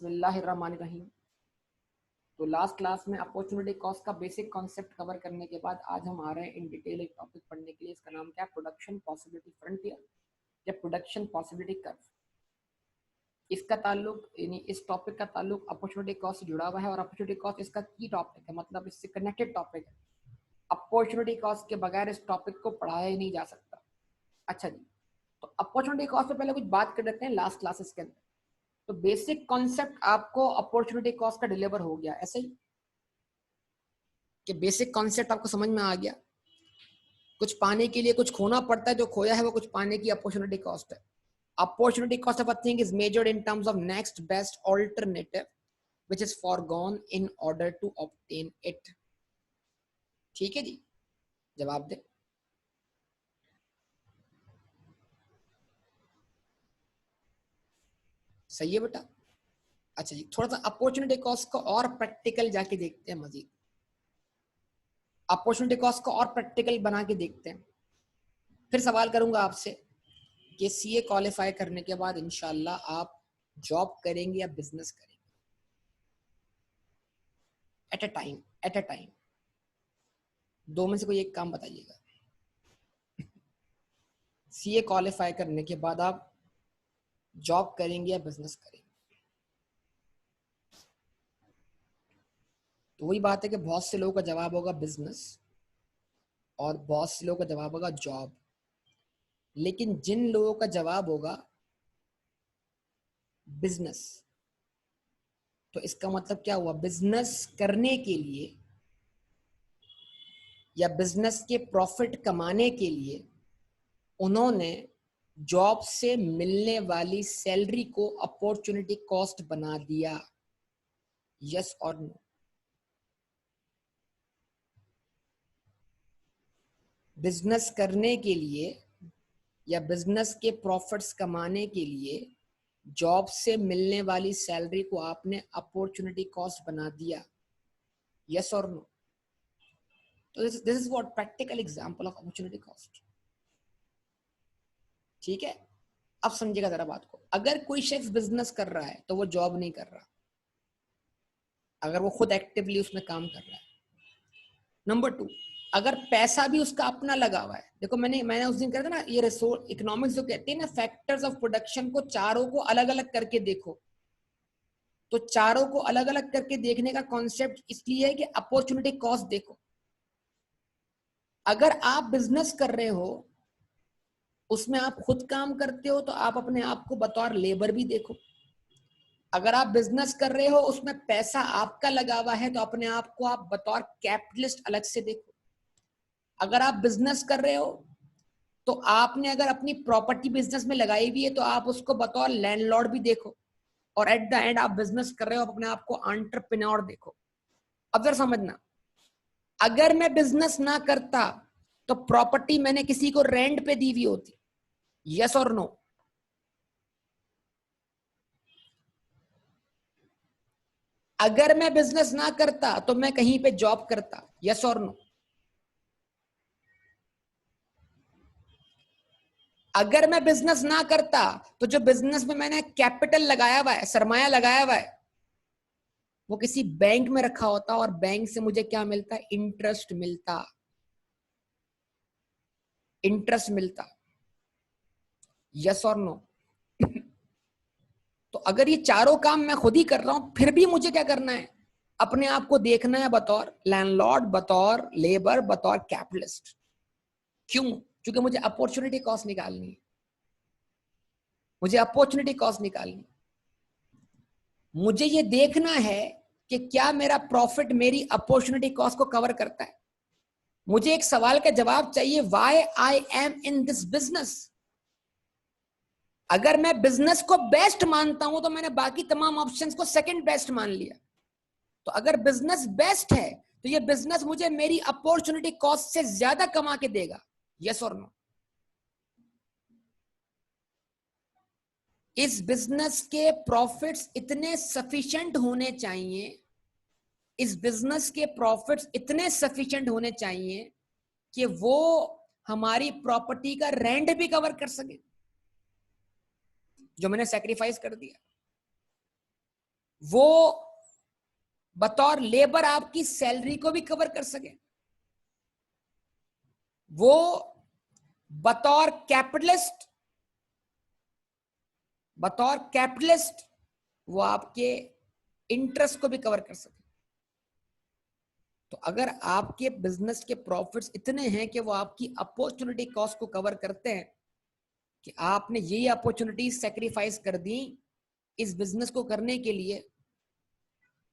बिस्मिल्लाहिर्रहमानिर्रहीम। तो last class में अपॉर्चुनिटी कॉस्ट का बेसिक कॉन्सेप्ट कवर करने के बाद आज हम आ रहे हैं इन डिटेल एक टॉपिक पढ़ने के लिए। इसका नाम क्या है? प्रोडक्शन पॉसिबिलिटी फ्रंटियर या प्रोडक्शन पॉसिबिलिटी कर्व। इसका ताल्लुक यानी इस टॉपिक का ताल्लुक अपॉर्चुनिटी कॉस्ट से जुड़ा हुआ है और अपॉर्चुनिटी कॉस्ट इसका की टॉपिक है, मतलब इससे कनेक्टेड टॉपिक है। अपॉर्चुनिटी कॉस्ट के बगैर इस टॉपिक को पढ़ाया ही नहीं जा सकता। अच्छा जी, तो अपॉर्चुनिटी कॉस्ट से पहले कुछ बात कर लेते हैं लास्ट क्लासेस के अंदर। तो बेसिक कॉन्सेप्ट आपको अपॉर्चुनिटी कॉस्ट का डिलीवर हो गया, ऐसे ही कि बेसिक कॉन्सेप्ट आपको समझ में आ गया। कुछ पाने के लिए कुछ खोना पड़ता है, जो खोया है वो कुछ पाने की अपॉर्चुनिटी कॉस्ट है। Opportunity cost of a thing is measured in terms of next best alternative which is forgone in order to obtain it. ठीक है जी, जवाब दे। सही है बेटा। अच्छा जी, थोड़ा सा अपॉर्चुनिटी कॉस्ट को और प्रैक्टिकल जाके देखते हैं मजीद। अपॉर्चुनिटी कॉस्ट को और प्रैक्टिकल बना के देखते हैं। फिर सवाल करूंगा आपसे कि सीए क्वालिफाई करने के बाद इंशाल्लाह आप जॉब करेंगे या बिजनेस करेंगे? एट अ टाइम दो में से कोई एक काम बताइएगा। सीए क्वालिफाई करने के बाद आप जॉब करेंगे या बिजनेस करेंगे? तो वही बात है कि बहुत से लोगों का जवाब होगा बिजनेस और बहुत से लोगों का जवाब होगा जॉब। लेकिन जिन लोगों का जवाब होगा बिजनेस, तो इसका मतलब क्या हुआ? बिजनेस करने के लिए या बिजनेस के प्रॉफिट कमाने के लिए उन्होंने जॉब से मिलने वाली सैलरी को अपॉर्चुनिटी कॉस्ट बना दिया। यस और नो? बिजनेस करने के लिए या बिजनेस के प्रॉफिट्स कमाने के लिए जॉब से मिलने वाली सैलरी को आपने अपॉर्चुनिटी कॉस्ट बना दिया। यस और नो? तो this is what practical example of opportunity cost. ठीक है, अब समझिएगा जरा बात को। अगर कोई शख्स बिजनेस कर रहा है तो वो जॉब नहीं कर रहा, अगर वो खुद एक्टिवली उसमें काम कर रहा है। नंबर 2, अगर पैसा भी उसका अपना लगा हुआ है। देखो मैंने उस दिन कहा था ना, ये रिसोर्स इकोनॉमिक्स जो कहते हैं ना, फैक्टर्स ऑफ प्रोडक्शन को चारों को अलग अलग करके देखो। तो चारों को अलग अलग करके देखने का कॉन्सेप्ट इसलिए है कि अपॉर्चुनिटी कॉस्ट देखो। अगर आप बिजनेस कर रहे हो, उसमें आप खुद काम करते हो, तो आप अपने आप को बतौर लेबर भी देखो। अगर आप बिजनेस कर रहे हो, उसमें पैसा आपका लगा हुआ है, तो अपने आप को आप बतौर कैपिटलिस्ट अलग से देखो। अगर आप बिजनेस कर रहे हो तो आपने अगर अपनी प्रॉपर्टी बिजनेस में लगाई हुई है, तो आप उसको बतौर लैंडलॉर्ड भी देखो। और एट द एंड आप बिजनेस कर रहे हो, अपने आप को एंटरप्रेन्योर देखो। अब जरा समझना, अगर मैं बिजनेस ना करता तो प्रॉपर्टी मैंने किसी को रेंट पे दी हुई होती। यस और नो? अगर मैं बिजनेस ना करता तो मैं कहीं पे जॉब करता। यस और नो? अगर मैं बिजनेस ना करता तो जो बिजनेस में मैंने कैपिटल लगाया हुआ है, सरमाया लगाया हुआ है, वो किसी बैंक में रखा होता और बैंक से मुझे क्या मिलता? इंटरेस्ट मिलता। इंटरेस्ट मिलता। यस और नो? तो अगर ये चारों काम मैं खुद ही कर रहा हूं, फिर भी मुझे क्या करना है? अपने आप को देखना है बतौर लैंडलॉर्ड, बतौर लेबर, बतौर कैपिटलिस्ट। क्यों? क्योंकि मुझे अपॉर्चुनिटी कॉस्ट निकालनी है। मुझे अपॉर्चुनिटी कॉस्ट निकालनी, मुझे ये देखना है कि क्या मेरा प्रॉफिट मेरी अपॉर्चुनिटी कॉस्ट को कवर करता है। मुझे एक सवाल का जवाब चाहिए, why I am in this business. अगर मैं बिजनेस को बेस्ट मानता हूं तो मैंने बाकी तमाम ऑप्शंस को सेकंड बेस्ट मान लिया। तो अगर बिजनेस बेस्ट है तो ये बिजनेस मुझे मेरी अपॉर्चुनिटी कॉस्ट से ज्यादा कमा के देगा। यस और नो? इस बिजनेस के प्रॉफिट्स इतने सफिशिएंट होने चाहिए, इस बिजनेस के प्रॉफिट्स इतने सफिशिएंट होने चाहिए कि वो हमारी प्रॉपर्टी का रेंट भी कवर कर सके जो मैंने सैक्रिफाइस कर दिया। वो बतौर लेबर आपकी सैलरी को भी कवर कर सके, वो बतौर कैपिटलिस्ट वो आपके इंटरेस्ट को भी कवर कर सके। तो अगर आपके बिजनेस के प्रॉफिट्स इतने हैं कि वो आपकी अपॉर्चुनिटी कॉस्ट को कवर करते हैं कि आपने यही अपॉर्चुनिटी सेक्रीफाइस कर दी इस बिजनेस को करने के लिए,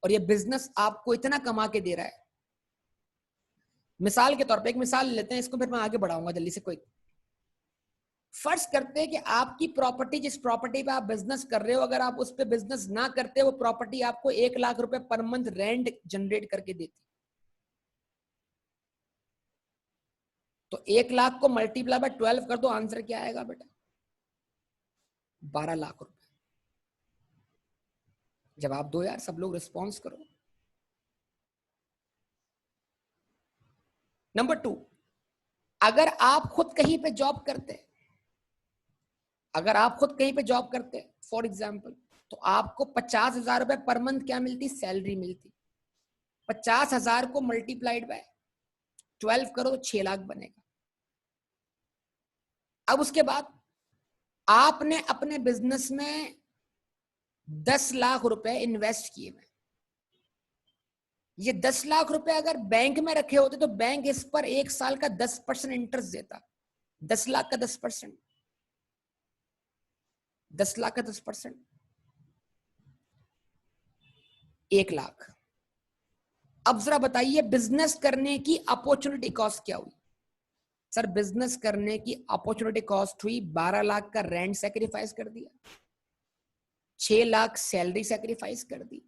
और ये बिजनेस आपको इतना कमा के दे रहा है। मिसाल के तौर पे एक मिसाल लेते हैं, इसको फिर मैं आगे बढ़ाऊंगा जल्दी से। कोई फर्ज करते हैं कि आपकी प्रॉपर्टी, जिस प्रॉपर्टी पे आप बिजनेस कर रहे हो, अगर आप उस पे बिजनेस ना करते, वो प्रॉपर्टी आपको 1 लाख रुपए पर मंथ रेंट जनरेट करके देती, तो 1 लाख को मल्टीप्लाई बाय 12 कर दो, आंसर क्या आएगा बेटा? 12 लाख रुपए। जवाब दो यार, सब लोग रिस्पॉन्स करो। नंबर 2, अगर आप खुद कहीं पे जॉब करते, फॉर एग्जाम्पल, तो आपको 50,000 रुपए पर मंथ क्या मिलती? सैलरी मिलती। 50,000 को मल्टीप्लाइड बाय 12 करो तो 6 लाख बनेगा। अब उसके बाद आपने अपने बिजनेस में 10 लाख रुपए इन्वेस्ट किए हैं। ये 10 लाख रुपए अगर बैंक में रखे होते तो बैंक इस पर 1 साल का 10% इंटरेस्ट देता। 10 लाख का 10%, 10 लाख का 10%, 1 लाख। अब जरा बताइए बिजनेस करने की अपॉर्चुनिटी कॉस्ट क्या हुई? सर बिजनेस करने की अपॉर्चुनिटी कॉस्ट हुई 12 लाख का रेंट सेक्रीफाइस कर दिया, 6 लाख सैलरी सेक्रीफाइस कर दी,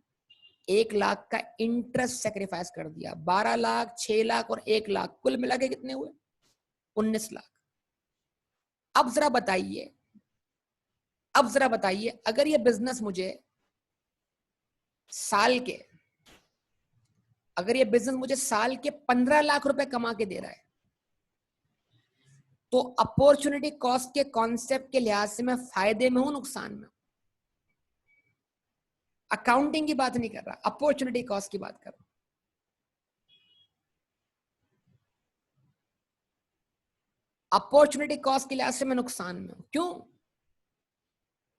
1 लाख का इंटरेस्ट सेक्रीफाइस कर दिया। 12 लाख, 6 लाख और 1 लाख कुल मिला के कितने हुए? 19 लाख। अब जरा बताइए अगर ये बिजनेस मुझे साल के 15 लाख रुपए कमा के दे रहा है, तो अपॉर्चुनिटी कॉस्ट के कॉन्सेप्ट के लिहाज से मैं फायदे में हूं, नुकसान में हूं? अकाउंटिंग की बात नहीं कर रहा, अपॉर्चुनिटी कॉस्ट की बात कर रहा हूं। अपॉर्चुनिटी कॉस्ट के लिहाज से मैं नुकसान में हूं।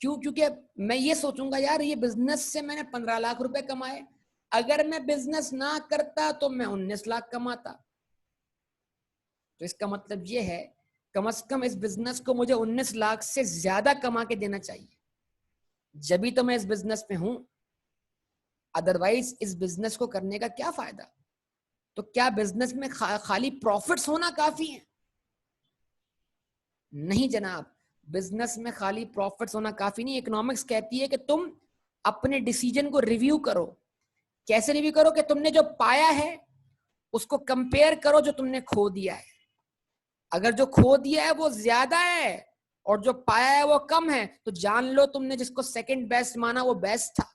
क्योंकि मैं ये सोचूंगा यार ये बिजनेस से मैंने 15 लाख रुपए कमाए, अगर मैं बिजनेस ना करता तो मैं 19 लाख कमाता। तो इसका मतलब ये है कम से कम इस बिजनेस को मुझे 19 लाख से ज्यादा कमा के देना चाहिए, जब भी तो मैं इस बिजनेस में हूं। अदरवाइज इस बिजनेस को करने का क्या फायदा? तो क्या बिजनेस में खाली प्रॉफिट्स होना काफी है? नहीं जनाब, बिजनेस में खाली प्रॉफिट्स होना काफी नहीं। इकोनॉमिक्स कहती है कि तुम अपने डिसीजन को रिव्यू करो। कैसे रिव्यू करो? कि तुमने जो पाया है उसको कंपेयर करो जो तुमने खो दिया है। अगर जो खो दिया है वो ज्यादा है और जो पाया है वो कम है, तो जान लो तुमने जिसको सेकंड बेस्ट माना वो बेस्ट था।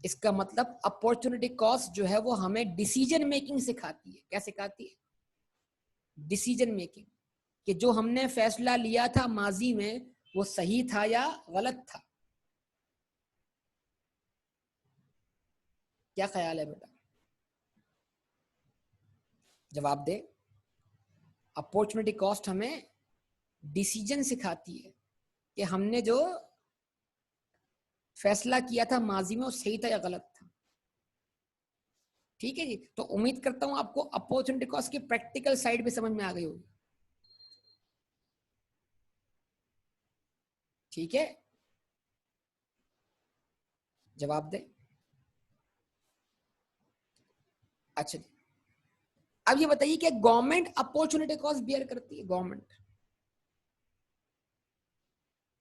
इसका मतलब अपॉर्चुनिटी कॉस्ट जो है वो हमें डिसीजन मेकिंग सिखाती है। क्या सिखाती है? डिसीजन मेकिंग, कि जो हमने फैसला लिया था माजी में वो सही था या गलत था। क्या ख्याल है बेटा? जवाब दे। अपॉर्चुनिटी कॉस्ट हमें डिसीजन सिखाती है कि हमने जो फैसला किया था माजी में वो सही था या गलत था। ठीक है जी, तो उम्मीद करता हूं आपको अपॉर्चुनिटी कॉस्ट की प्रैक्टिकल साइड भी समझ में आ गई होगी। ठीक है, जवाब दे। अच्छा जी, अब ये बताइए कि गवर्नमेंट अपॉर्चुनिटी कॉस्ट बियर करती है?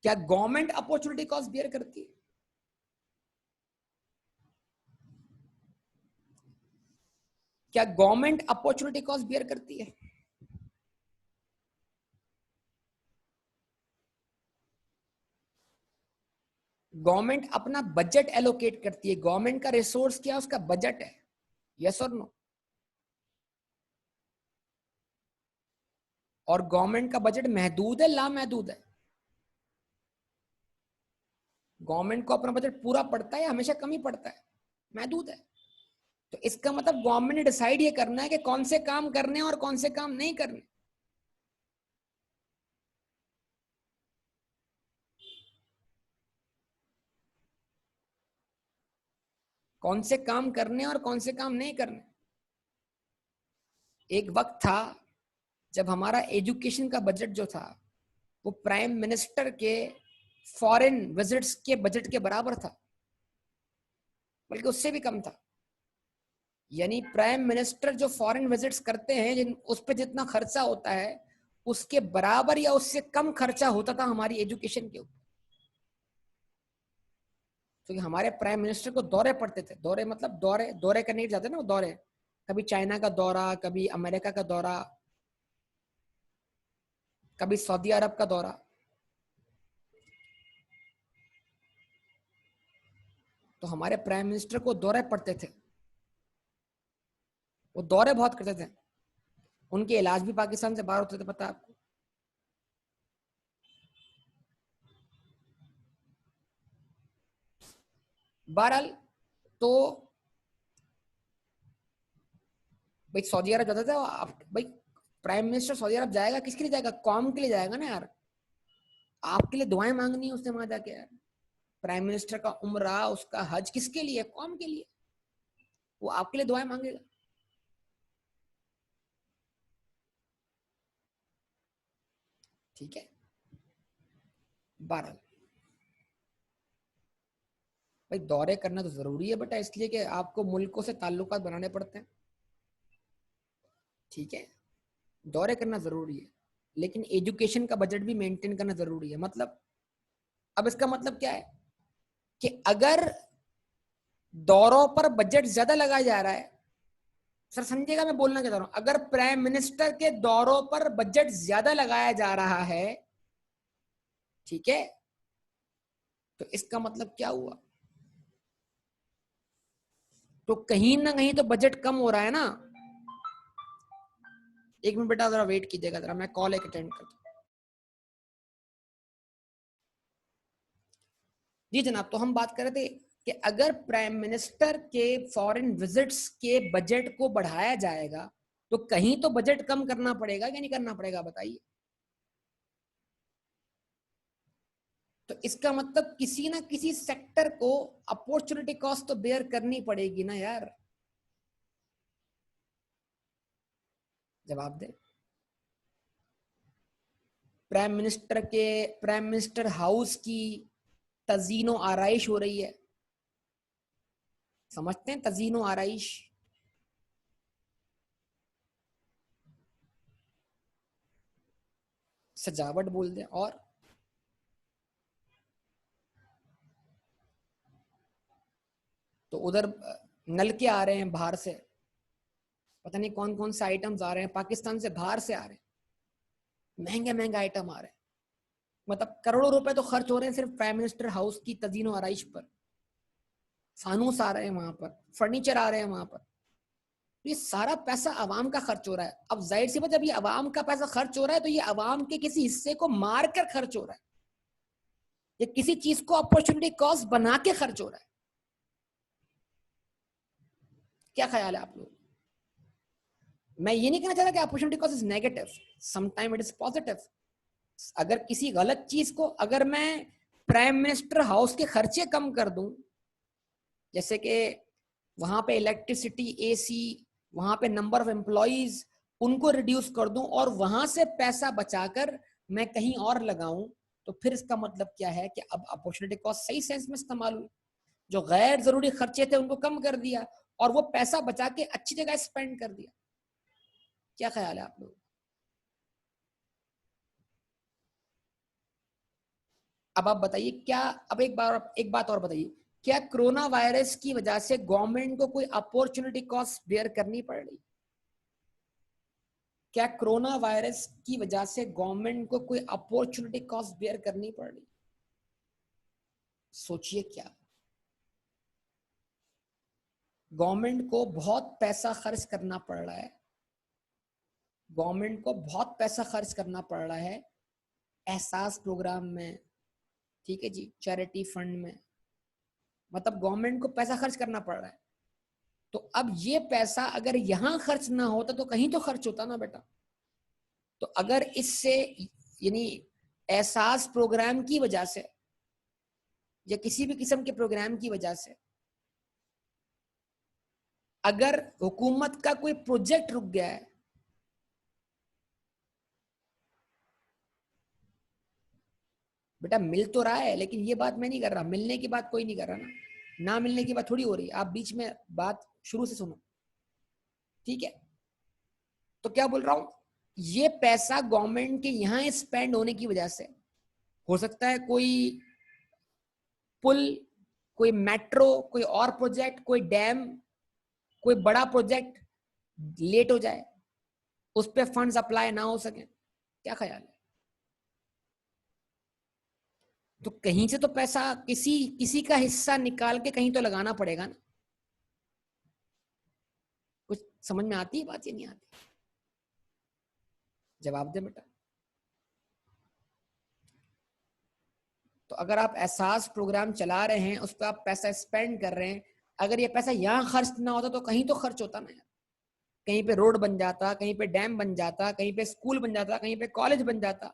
क्या गवर्नमेंट अपॉर्चुनिटी कॉस्ट बियर करती है? क्या गवर्नमेंट अपॉर्चुनिटी कॉस्ट बियर करती है? गवर्नमेंट अपना बजट एलोकेट करती है। गवर्नमेंट का रिसोर्स क्या है? उसका बजट है। यस और नो? और गवर्नमेंट का बजट महदूद है, लामहदूद है? गवर्नमेंट को अपना बजट पूरा पड़ता है या हमेशा कम ही पड़ता है? महदूद है। तो इसका मतलब गवर्नमेंट ने डिसाइड ये करना है कि कौन से काम करने और कौन से काम नहीं करने। कौन से काम करने और कौन से काम नहीं करने। एक वक्त था जब हमारा एजुकेशन का बजट जो था वो प्राइम मिनिस्टर के फॉरेन विजिट्स के बजट के बराबर था, बल्कि उससे भी कम था। यानी प्राइम मिनिस्टर जो फॉरेन विजिट्स करते हैं, उस पर जितना खर्चा होता है उसके बराबर या उससे कम खर्चा होता था हमारी एजुकेशन के ऊपर। क्योंकि तो हमारे प्राइम मिनिस्टर को दौरे पड़ते थे। दौरे मतलब दौरे दौरे करने जाते ना, वो दौरे, कभी चाइना का दौरा, कभी अमेरिका का दौरा, कभी सऊदी अरब का दौरा। तो हमारे प्राइम मिनिस्टर को दौरे पड़ते थे, वो दौरे बहुत करते थे। उनके इलाज भी पाकिस्तान से बाहर होते थे, पता है आपको? बहरहाल, तो भाई सऊदी अरब जाता था भाई प्राइम मिनिस्टर सऊदी अरब जाएगा किसके लिए जाएगा? कौम के लिए जाएगा ना यार। आपके लिए दुआएं मांगनी है उसने वहां जाके यार। प्राइम मिनिस्टर का उम्रा, उसका हज किसके लिए? कौम के लिए। वो आपके लिए दुआएं मांगेगा। ठीक है। बहरहाल भाई दौरे करना तो जरूरी है बेटा, इसलिए कि आपको मुल्कों से ताल्लुकात बनाने पड़ते हैं। ठीक है, दौरे करना जरूरी है, लेकिन एजुकेशन का बजट भी मेंटेन करना जरूरी है। मतलब अब इसका मतलब क्या है कि अगर दौरों पर बजट ज्यादा लगाया जा रहा है, सर समझिएगा मैं बोलना चाहता हूं, अगर प्राइम मिनिस्टर के दौरों पर बजट ज्यादा लगाया जा रहा है, ठीक है, तो इसका मतलब क्या हुआ? तो कहीं ना कहीं तो बजट कम हो रहा है ना। एक मिनट बेटा जरा वेट कीजिएगा, जरा मैं कॉल एक अटेंड करता हूं। जी जनाब, तो हम बात कर रहे थे कि अगर प्राइम मिनिस्टर के फॉरेन विजिट्स के बजट को बढ़ाया जाएगा तो कहीं तो बजट कम करना पड़ेगा कि नहीं करना पड़ेगा, बताइए। तो इसका मतलब किसी ना किसी सेक्टर को अपॉर्चुनिटी कॉस्ट तो बेयर करनी पड़ेगी ना यार। जवाब दे। प्राइम मिनिस्टर हाउस की तजीनो आराइश हो रही है, समझते हैं तजीनो आराइश? सजावट बोल दे। और तो उधर नल के आ रहे हैं बाहर से, पता नहीं कौन कौन से आइटम्स आ रहे हैं पाकिस्तान से, बाहर से आ रहे हैं, महंगे महंगे आइटम आ रहे हैं। मतलब करोड़ों रुपए तो खर्च हो रहे हैं सिर्फ प्राइम मिनिस्टर हाउस की तजीनो आराइश पर। फानूस आ रहे हैं वहां पर, फर्नीचर आ रहे हैं वहां पर। ये सारा पैसा अवाम का खर्च हो रहा है। अब जाहिर सी बात, जब ये अवाम का पैसा खर्च हो रहा है तो ये अवाम के किसी हिस्से को मार कर खर्च हो रहा है, या किसी चीज को अपॉर्चुनिटी कॉस्ट बना के खर्च हो रहा है। क्या ख्याल है आप लोग? मैं ये नहीं कहना चाहता कि opportunity cost is negative, sometime it is positive. अगर किसी गलत चीज को, अगर मैं प्राइम मिनिस्टर हाउस के खर्चे कम कर दूं, जैसे कि वहां पे इलेक्ट्रिसिटी, एसी, वहां पे नंबर ऑफ एम्प्लॉइज, उनको रिड्यूस कर दूं और वहां से पैसा बचाकर मैं कहीं और लगाऊं, तो फिर इसका मतलब क्या है कि अब अपॉर्चुनिटी कॉस्ट सही सेंस में इस्तेमाल हुई। जो गैर जरूरी खर्चे थे उनको कम कर दिया और वो पैसा बचा के अच्छी जगह स्पेंड कर दिया। क्या ख्याल है आप लोग? अब आप बताइए क्या, अब एक बात और बताइए, क्या कोरोना वायरस की वजह से गवर्नमेंट को कोई अपॉर्चुनिटी कॉस्ट बेयर करनी पड़ रही? क्या कोरोना वायरस की वजह से गवर्नमेंट को कोई अपॉर्चुनिटी कॉस्ट बेयर करनी पड़ रही? सोचिए क्या। गवर्नमेंट को बहुत पैसा खर्च करना पड़ रहा है, गवर्नमेंट को बहुत पैसा खर्च करना पड़ रहा है एहसास प्रोग्राम में, ठीक है जी, चैरिटी फंड में, मतलब गवर्नमेंट को पैसा खर्च करना पड़ रहा है। तो अब ये पैसा अगर यहां खर्च ना होता तो कहीं तो खर्च होता ना बेटा। तो अगर इससे यानी एहसास प्रोग्राम की वजह से या किसी भी किस्म के प्रोग्राम की वजह से अगर हुकूमत का कोई प्रोजेक्ट रुक गया है, बेटा मिल तो रहा है, लेकिन ये बात मैं नहीं कर रहा, मिलने की बात कोई नहीं कर रहा ना मिलने की बात थोड़ी हो रही है। आप बीच में बात शुरू से सुनो, ठीक है। तो क्या बोल रहा हूं, ये पैसा गवर्नमेंट के यहां स्पेंड होने की वजह से हो सकता है कोई पुल, कोई मेट्रो, कोई और प्रोजेक्ट, कोई डैम, कोई बड़ा प्रोजेक्ट लेट हो जाए, उस पर फंड्स अप्लाई ना हो सके। क्या ख्याल है? तो कहीं से तो पैसा किसी किसी का हिस्सा निकाल के कहीं तो लगाना पड़ेगा ना। कुछ समझ में आती है बात या नहीं आती? जवाब दे बेटा। तो अगर आप एहसास प्रोग्राम चला रहे हैं, उस पर आप पैसा स्पेंड कर रहे हैं, अगर ये पैसा यहां खर्च ना होता तो कहीं तो खर्च होता ना। कहीं पे रोड बन जाता, कहीं पे डैम बन जाता, कहीं पे स्कूल बन जाता, कहीं पे कॉलेज बन जाता,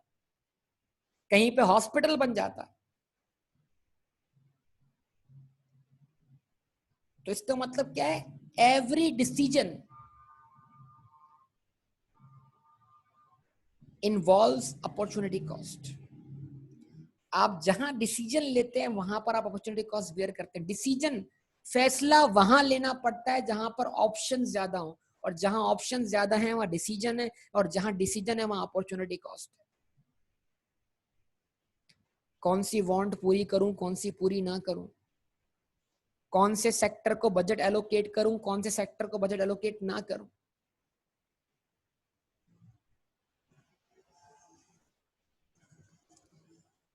कहीं पे हॉस्पिटल बन जाता। तो इसका मतलब क्या है, every decision involves opportunity cost. आप जहां डिसीजन लेते हैं वहां पर आप अपॉर्चुनिटी कॉस्ट बेयर करते हैं। डिसीजन, फैसला वहां लेना पड़ता है जहां पर ऑप्शन ज्यादा हो, और जहां ऑप्शन ज्यादा है वहां डिसीजन है, और जहां डिसीजन है वहां अपॉर्चुनिटी कॉस्ट है। कौन सी वांट पूरी करूं, कौन सी पूरी ना करूं, कौन से सेक्टर को बजट एलोकेट करूं, कौन से सेक्टर को बजट एलोकेट ना करूं।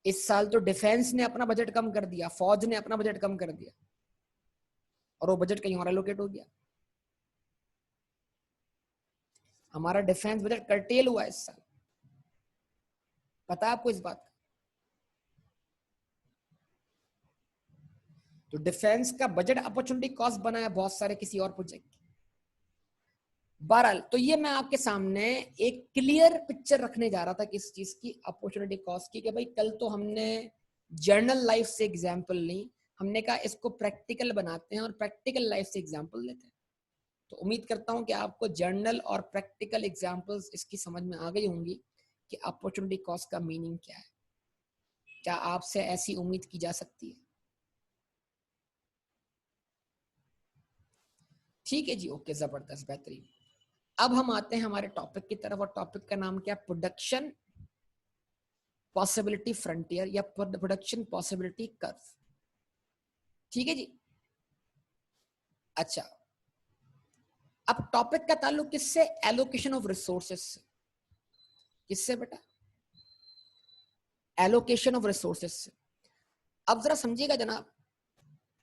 इस साल तो डिफेंस ने अपना बजट कम कर दिया, फौज ने अपना बजट कम कर दिया, और वो बजट कहीं और एलोकेट हो गया। हमारा डिफेंस बजट कर्टेल हुआ इस साल, पता है आपको इस बात का? तो डिफेंस का बजट अपॉर्चुनिटी कॉस्ट बनाया बहुत सारे किसी और प्रोजेक्ट। बहरहाल, तो ये मैं आपके सामने एक क्लियर पिक्चर रखने जा रहा था किस चीज की, अपॉर्चुनिटी कॉस्ट की, कि भाई कल तो हमने जर्नल लाइफ से एग्जाम्पल ली, हमने कहा इसको प्रैक्टिकल बनाते हैं और प्रैक्टिकल लाइफ से एग्जाम्पल लेते हैं। तो उम्मीद करता हूं कि आपको जर्नल और प्रैक्टिकल एग्जाम्पल्स इसकी समझ में आ गई होंगी कि अपॉर्चुनिटी कॉस्ट का मीनिंग क्या है। क्या आपसे ऐसी उम्मीद की जा सकती है? ठीक है जी, ओके, जबरदस्त, बेहतरीन। अब हम आते हैं हमारे टॉपिक की तरफ, और टॉपिक का नाम क्या है? प्रोडक्शन पॉसिबिलिटी फ्रंटियर या प्रोडक्शन पॉसिबिलिटी कर्व। ठीक है जी। अच्छा, अब टॉपिक का ताल्लुक किससे? एलोकेशन ऑफ रिसोर्सेस से। किससे बेटा? एलोकेशन ऑफ रिसोर्सेस से। अब जरा समझिएगा जनाब,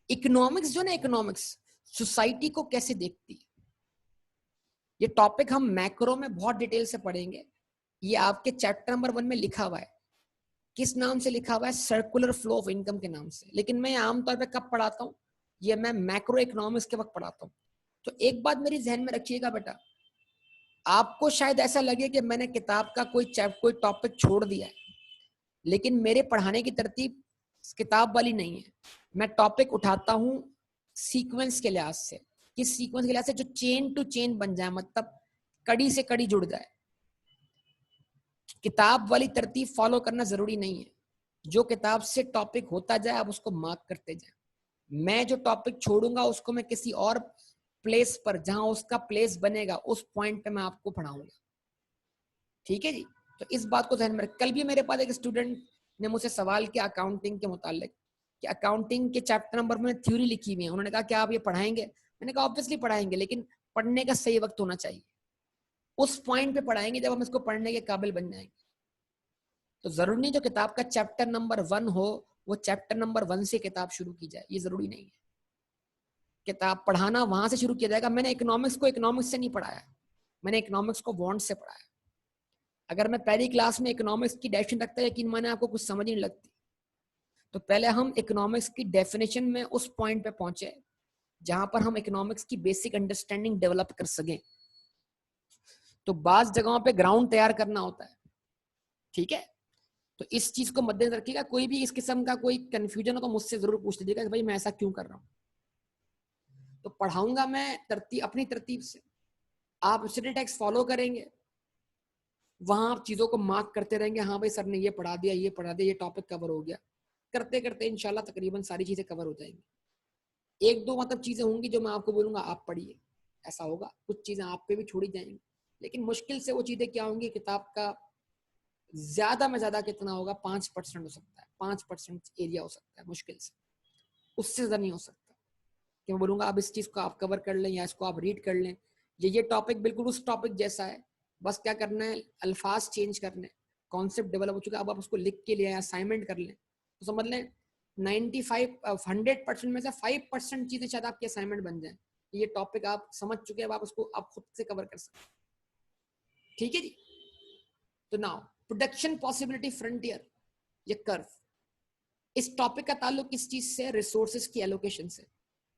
इकोनॉमिक्स जो ना, इकोनॉमिक्स सोसाइटी को कैसे देखती है, ये टॉपिक हम मैक्रो में बहुत डिटेल से पढ़ेंगे। ये आपके चैप्टर नंबर 1 में लिखा हुआ है। किस नाम से लिखा हुआ है? सर्कुलर फ्लो ऑफ इनकम के नाम से। लेकिन मैं आमतौर पे कब पढ़ाता हूँ? ये मैं मैक्रो इकोनॉमिक्स के वक्त पढ़ाता हूँ। तो एक बात मेरी जहन में रखिएगा बेटा, आपको शायद ऐसा लगे कि मैंने किताब का कोई टॉपिक छोड़ दिया है, लेकिन मेरे पढ़ाने की तरतीब किताब वाली नहीं है। मैं टॉपिक उठाता हूँ सीक्वेंस के लिहाज से। किस सीक्वेंस के लिहाज से? जो चेन टू चेन बन जाए, मतलब कड़ी से कड़ी जुड़ जाए। किताब वाली तरतीब फॉलो करना जरूरी नहीं है। जो किताब से टॉपिक होता जाए आप उसको मार्क करते जाए। मैं जो टॉपिक छोड़ूंगा उसको मैं किसी और प्लेस पर, जहां उसका प्लेस बनेगा, उस पॉइंट पे मैं आपको पढ़ाऊंगा। ठीक है जी। तो इस बात को ध्यान में रख। कल भी मेरे पास एक स्टूडेंट ने मुझसे सवाल किया अकाउंटिंग के मुतालिक, कि अकाउंटिंग के चैप्टर नंबर में थ्योरी लिखी हुई है, उन्होंने कहा क्या आप ये पढ़ाएंगे? मैंने कहा ऑब्वियसली पढ़ाएंगे, लेकिन पढ़ने का सही वक्त होना चाहिए। उस पॉइंट पे पढ़ाएंगे जब हम इसको पढ़ने के काबिल बन जाएंगे। तो जरूरी नहीं जो किताब का चैप्टर नंबर 1 हो वो चैप्टर नंबर 1 से किताब शुरू की जाए, ये जरूरी नहीं है। किताब पढ़ाना वहां से शुरू किया जाएगा। मैंने इकोनॉमिक्स को इकोनॉमिक्स से नहीं पढ़ाया, मैंने इकोनॉमिक्स को वांट से पढ़ाया। अगर मैं पहली क्लास में इकोनॉमिक्स की डेफिनेशन रखता, यकीन माने आपको कुछ समझ नहीं लगती। तो पहले हम इकोनॉमिक्स की डेफिनेशन में उस पॉइंट पे पहुंचे जहां पर हम इकोनॉमिक्स की बेसिक अंडरस्टैंडिंग डेवलप कर सकें। तो बाज जगहों पे ग्राउंड तैयार करना होता है, ठीक है। तो इस चीज को मद्देनजर रखिएगा, कोई भी इस किस्म का कोई कंफ्यूजन हो तो मुझसे जरूर पूछ लीजिएगा कि भाई मैं ऐसा क्यों कर रहा हूँ। तो पढ़ाऊंगा मैं अपनी तरतीब से, आप स्टडी टेक्स्ट फॉलो करेंगे, वहां आप चीजों को मार्क करते रहेंगे, हाँ भाई सर ने ये पढ़ा दिया, ये पढ़ा दिया, ये टॉपिक कवर हो गया। करते करते इंशाल्लाह तकरीबन सारी चीजें कवर हो जाएंगी। एक दो मतलब चीजें होंगी जो मैं आपको बोलूंगा आप पढ़िए, ऐसा होगा, कुछ चीजें आप पे भी छोड़ी जाएंगी, लेकिन मुश्किल से वो चीजें क्या होंगी, किताब का ज्यादा में ज्यादा कितना होगा, 5% हो सकता है, 5% एरिया हो सकता है मुश्किल से, उससे ज्यादा नहीं हो सकता कि मैं बोलूंगा अब इस चीज को आप कवर कर लें या इसको आप रीड कर लें। ये टॉपिक बिल्कुल उस टॉपिक जैसा है, बस क्या करना है, अल्फाज चेंज करने, कॉन्सेप्ट डेवलप हो चुका है, अब आप उसको लिख के लिए असाइनमेंट कर लें तो समझ लें 100% में से 5% चीजें शायद आपकी असाइनमेंट बन जाए। ये टॉपिक आप समझ चुके हैं, अब आप उसको आप खुद से कवर कर सकते हैं, ठीक है जी। तो नाउ प्रोडक्शन पॉसिबिलिटी फ्रंटियर, ये कर्व, इस टॉपिक का ताल्लुक किस चीज से, रिसोर्सेज की एलोकेशन से।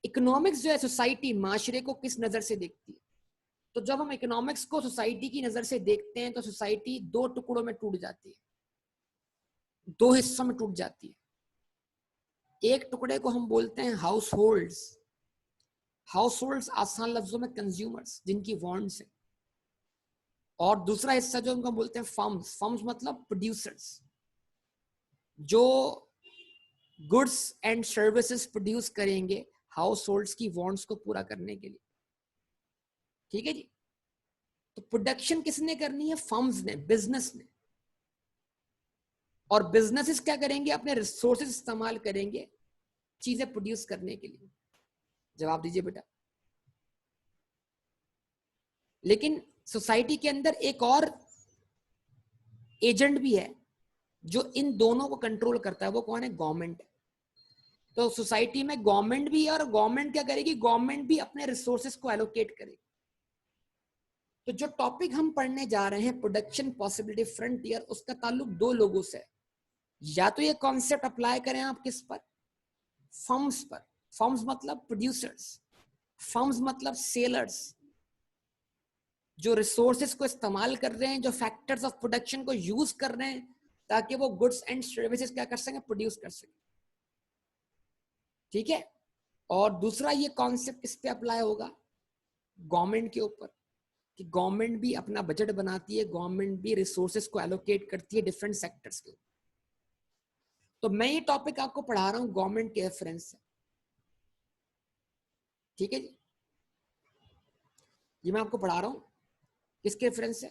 इकोनॉमिक्स जो है सोसाइटी, माशरे को किस नजर से देखती है, तो जब हम इकोनॉमिक्स को सोसाइटी की नजर से देखते हैं तो सोसाइटी दो टुकड़ों में टूट जाती है, दो हिस्सों में टूट जाती है। एक टुकड़े को हम बोलते हैं हाउस होल्ड्स, हाउस होल्ड्स आसान लफ्जों में कंज्यूमर्स जिनकी वांट्स है, और दूसरा हिस्सा जो उनको बोलते हैं फर्म्स, फर्म्स मतलब प्रोड्यूसर्स, जो गुड्स एंड सर्विसेज प्रोड्यूस करेंगे हाउस होल्ड्स की वांट्स को पूरा करने के लिए, ठीक है जी। तो प्रोडक्शन किसने करनी है, फर्म्स ने, बिजनेस ने, और बिजनेसेस क्या करेंगे, अपने रिसोर्सेज इस्तेमाल करेंगे चीजें प्रोड्यूस करने के लिए। जवाब दीजिए बेटा। लेकिन सोसाइटी के अंदर एक और एजेंट भी है जो इन दोनों को कंट्रोल करता है, वो कौन है, गवर्नमेंट। तो सोसाइटी में गवर्नमेंट भी है, और गवर्नमेंट क्या करेगी, गवर्नमेंट भी अपने रिसोर्सेज को एलोकेट करेगी। तो जो टॉपिक हम पढ़ने जा रहे हैं प्रोडक्शन पॉसिबिलिटी फ्रंटियर, उसका ताल्लुक दो लोगों से। या तो ये कॉन्सेप्ट अप्लाई करें आप किस पर, फर्म्स पर, फर्म्स मतलब प्रोड्यूसर्स, फर्म्स मतलब सेलर्स, जो रिसोर्सेज को इस्तेमाल कर रहे हैं, जो फैक्टर्स ऑफ प्रोडक्शन को यूज कर रहे हैं ताकि वो गुड्स एंड सर्विसेज क्या कर सकें, प्रोड्यूस कर सकें, ठीक है। और दूसरा ये कॉन्सेप्ट किस पे अप्लाई होगा, गवर्नमेंट के ऊपर, कि गवर्नमेंट भी अपना बजट बनाती है, गवर्नमेंट भी रिसोर्सेज को एलोकेट करती है डिफरेंट सेक्टर्स के। तो मैं ये टॉपिक आपको पढ़ा रहा हूं गवर्नमेंट के रेफरेंस से, ठीक है जी। ये मैं आपको पढ़ा रहा हूं किसके रेफरेंस से,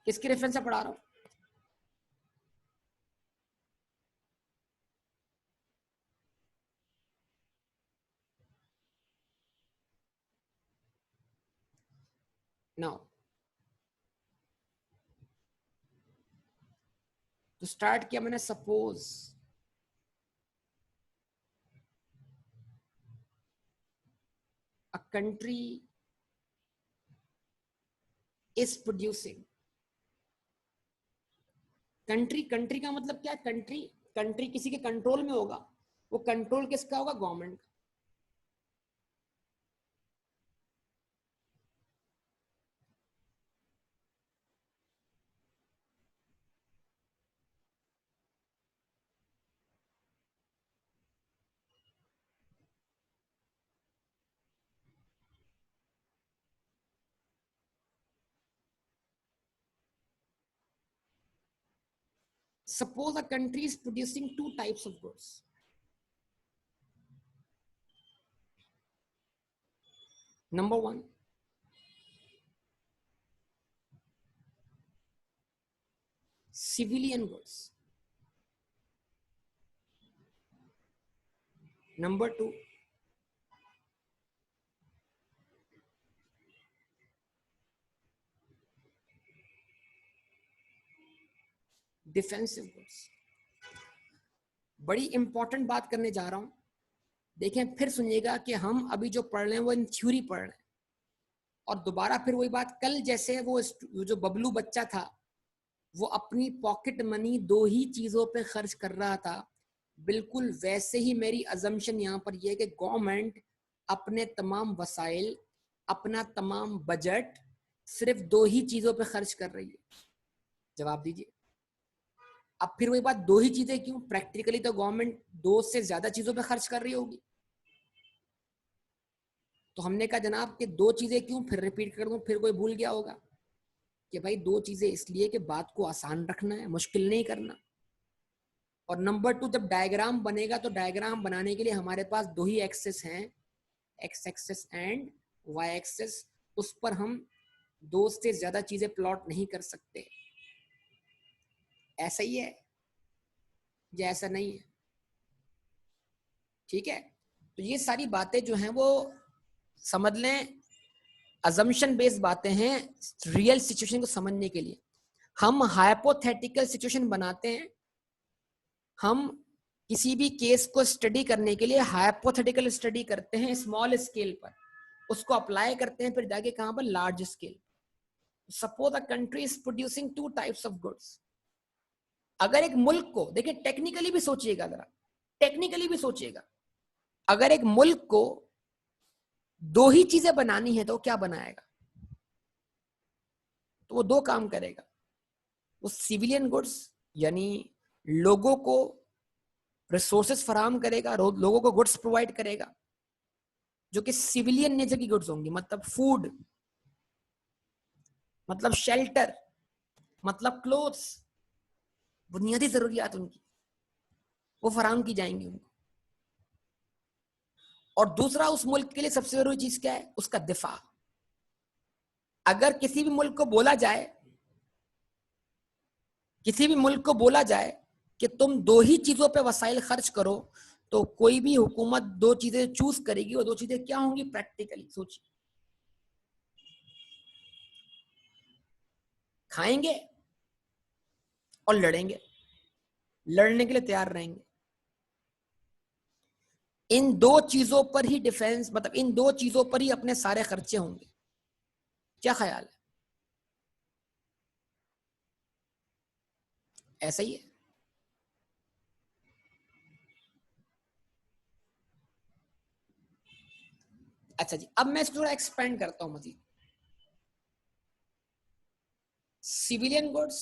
किसके रेफरेंस से पढ़ा रहा हूं, नाउ तो स्टार्ट किया मैंने, suppose a country is producing, country, country का मतलब क्या है, कंट्री, कंट्री किसी के कंट्रोल में होगा, वो कंट्रोल किसका होगा, गवर्नमेंट का। Suppose a country is producing two types of goods. Number one, civilian goods. Number two, defensive goods. बड़ी इंपॉर्टेंट बात करने जा रहा हूं, देखें फिर सुनिएगा कि हम अभी जो पढ़ रहे हैं वो इन थ्योरी पढ़ रहे हैं, और दोबारा फिर वही बात, कल जैसे वो जो बबलू बच्चा था वो अपनी पॉकेट मनी दो ही चीजों पे खर्च कर रहा था, बिल्कुल वैसे ही मेरी अजम्पशन यहाँ पर यह है कि गवर्नमेंट अपने तमाम वसाइल, अपना तमाम बजट सिर्फ दो ही चीजों पे खर्च कर रही है। जवाब दीजिए। अब फिर वही बात, दो ही चीजें क्यों? प्रैक्टिकली तो गवर्नमेंट दो से ज्यादा चीजों पे खर्च कर रही होगी। तो हमने कहा जनाब कि दो चीजें क्यों? फिर रिपीट कर दूं, फिर कोई भूल गया होगा कि भाई दो चीजें इसलिए कि बात को आसान रखना है, मुश्किल नहीं करना। और नंबर टू, जब डायग्राम बनेगा तो डायग्राम बनाने के लिए हमारे पास दो ही एक्सेस हैं, X axes and Y axes. उस पर हम दो से ज्यादा चीजें प्लॉट नहीं कर सकते। ऐसा ही है या ऐसा नहीं है? ठीक है, तो ये सारी बातें जो हैं वो समझ लें, अजम्पशन बेस्ड बातें हैं रियल सिचुएशन को समझने के लिए। हम हाइपोथेटिकल सिचुएशन बनाते हैं, हम किसी भी केस को स्टडी करने के लिए हाइपोथेटिकल स्टडी करते हैं स्मॉल स्केल पर, उसको अप्लाई करते हैं फिर जाके कहां पर? Large scale. Suppose a country is producing two types of goods. अगर एक मुल्क को, देखिए टेक्निकली भी सोचिएगा जरा, टेक्निकली भी सोचिएगा, अगर एक मुल्क को दो ही चीजें बनानी है तो क्या बनाएगा? तो वो दो काम करेगा। वो सिविलियन गुड्स यानी लोगों को रिसोर्सेस फराहम करेगा, लोगों को गुड्स प्रोवाइड करेगा जो कि सिविलियन नेचर की गुड्स होंगी, मतलब फूड, मतलब शेल्टर, मतलब क्लोथ्स, बुनियादी जरूरियात उनकी वो फराहम की जाएंगी उनको। और दूसरा, उस मुल्क के लिए सबसे जरूरी चीज क्या है? उसका दिफा। अगर किसी भी मुल्क को बोला जाए, किसी भी मुल्क को बोला जाए कि तुम दो ही चीजों पे वसाइल खर्च करो, तो कोई भी हुकूमत दो चीजें चूज करेगी। और दो चीजें क्या होंगी प्रैक्टिकली? सोचिए, खाएंगे और लड़ेंगे, लड़ने के लिए तैयार रहेंगे। इन दो चीजों पर ही डिफेंस, मतलब इन दो चीजों पर ही अपने सारे खर्चे होंगे। क्या ख्याल है? ऐसा ही है। अच्छा जी, अब मैं इसको थोड़ा एक्सपेंड करता हूं मजीद। Civilian goods,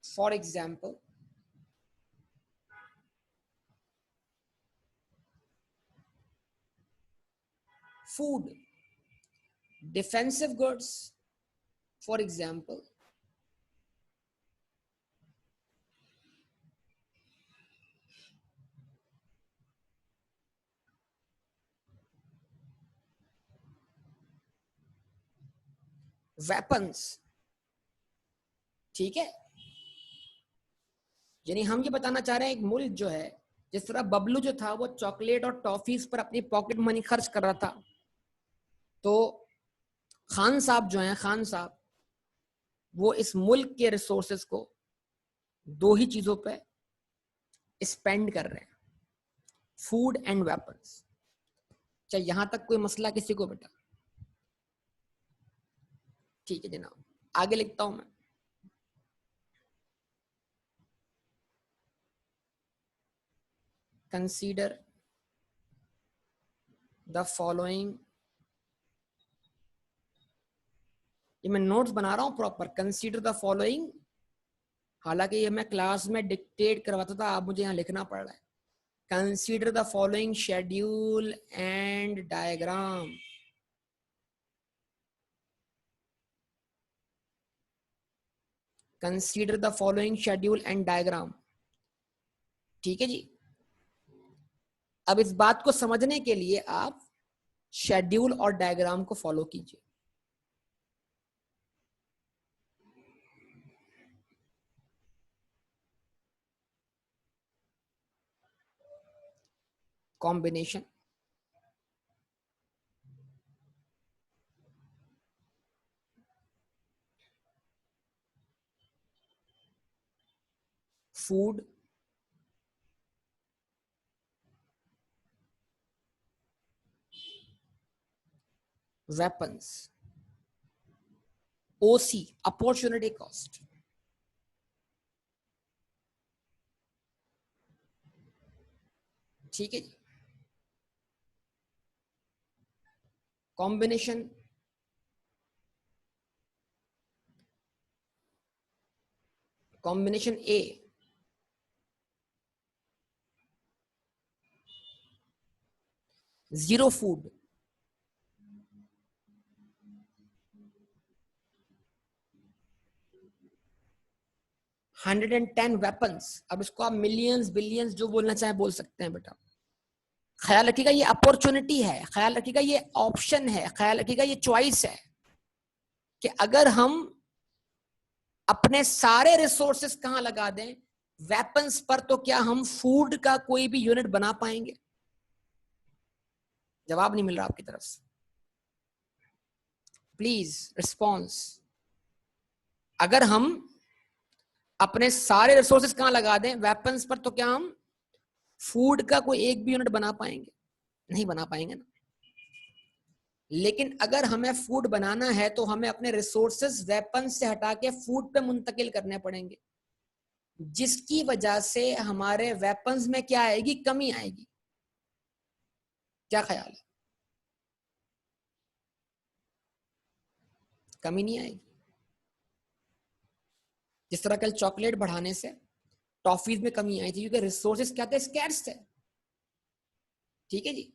for example food. Defensive goods, for example, weapons. ठीक है, यानी हम ये बताना चाह रहे हैं, एक मुल्क जो है, जिस तरह बबलू जो था वो चॉकलेट और टॉफीज पर अपनी पॉकेट मनी खर्च कर रहा था, तो खान साहब जो हैं, खान साहब, वो इस मुल्क के रिसोर्सेस को दो ही चीजों पे स्पेंड कर रहे हैं, फूड एंड वेपन्स। चाहे यहां तक कोई मसला किसी को बेटा? ठीक है जनाब, आगे लिखता हूं मैं। कंसीडर द फॉलोइंग, ये मैं नोट्स बना रहा हूं प्रॉपर। कंसीडर द फॉलोइंग, हालांकि ये मैं क्लास में डिक्टेट करवाता था, अब मुझे यहाँ लिखना पड़ रहा है। Consider the following schedule and diagram. Consider the following schedule and diagram. ठीक है जी, अब इस बात को समझने के लिए आप शेड्यूल और डायग्राम को फॉलो कीजिए। कॉम्बिनेशन, फूड, वेपन्स, ओसी अपॉर्चुनिटी कॉस्ट। ठीक है जी। कॉम्बिनेशन ए, जीरो फूड, 110 वेपन्स। अब इसको आप मिलियंस बिलियंस जो बोलना चाहे बोल सकते हैं बेटा। ख्याल रखिएगा ये अपॉर्चुनिटी है, ख्याल रखिएगा ये ऑप्शन है, ख्याल रखिएगा ये चॉइस है कि अगर हम अपने सारे रिसोर्सेस कहां लगा दें, वेपन्स पर, तो क्या हम फूड का कोई भी यूनिट बना पाएंगे? जवाब नहीं मिल रहा आपकी तरफ से, प्लीज रिस्पॉन्स। अगर हम अपने सारे रिसोर्सेस कहां लगा दें, वेपन्स पर, तो क्या हम फूड का कोई एक भी यूनिट बना पाएंगे? नहीं बना पाएंगे ना। लेकिन अगर हमें फूड बनाना है तो हमें अपने रिसोर्सेस वेपन से हटा के फूड पे मुंतकिल करने पड़ेंगे, जिसकी वजह से हमारे वेपन्स में क्या आएगी? कमी आएगी। क्या ख्याल है? कमी नहीं आएगी। जिस तरह कल चॉकलेट बढ़ाने से टॉफीज में कमी आई थी, क्योंकि रिसोर्सेस क्या थे? स्कैर्स थे। ठीक है जी।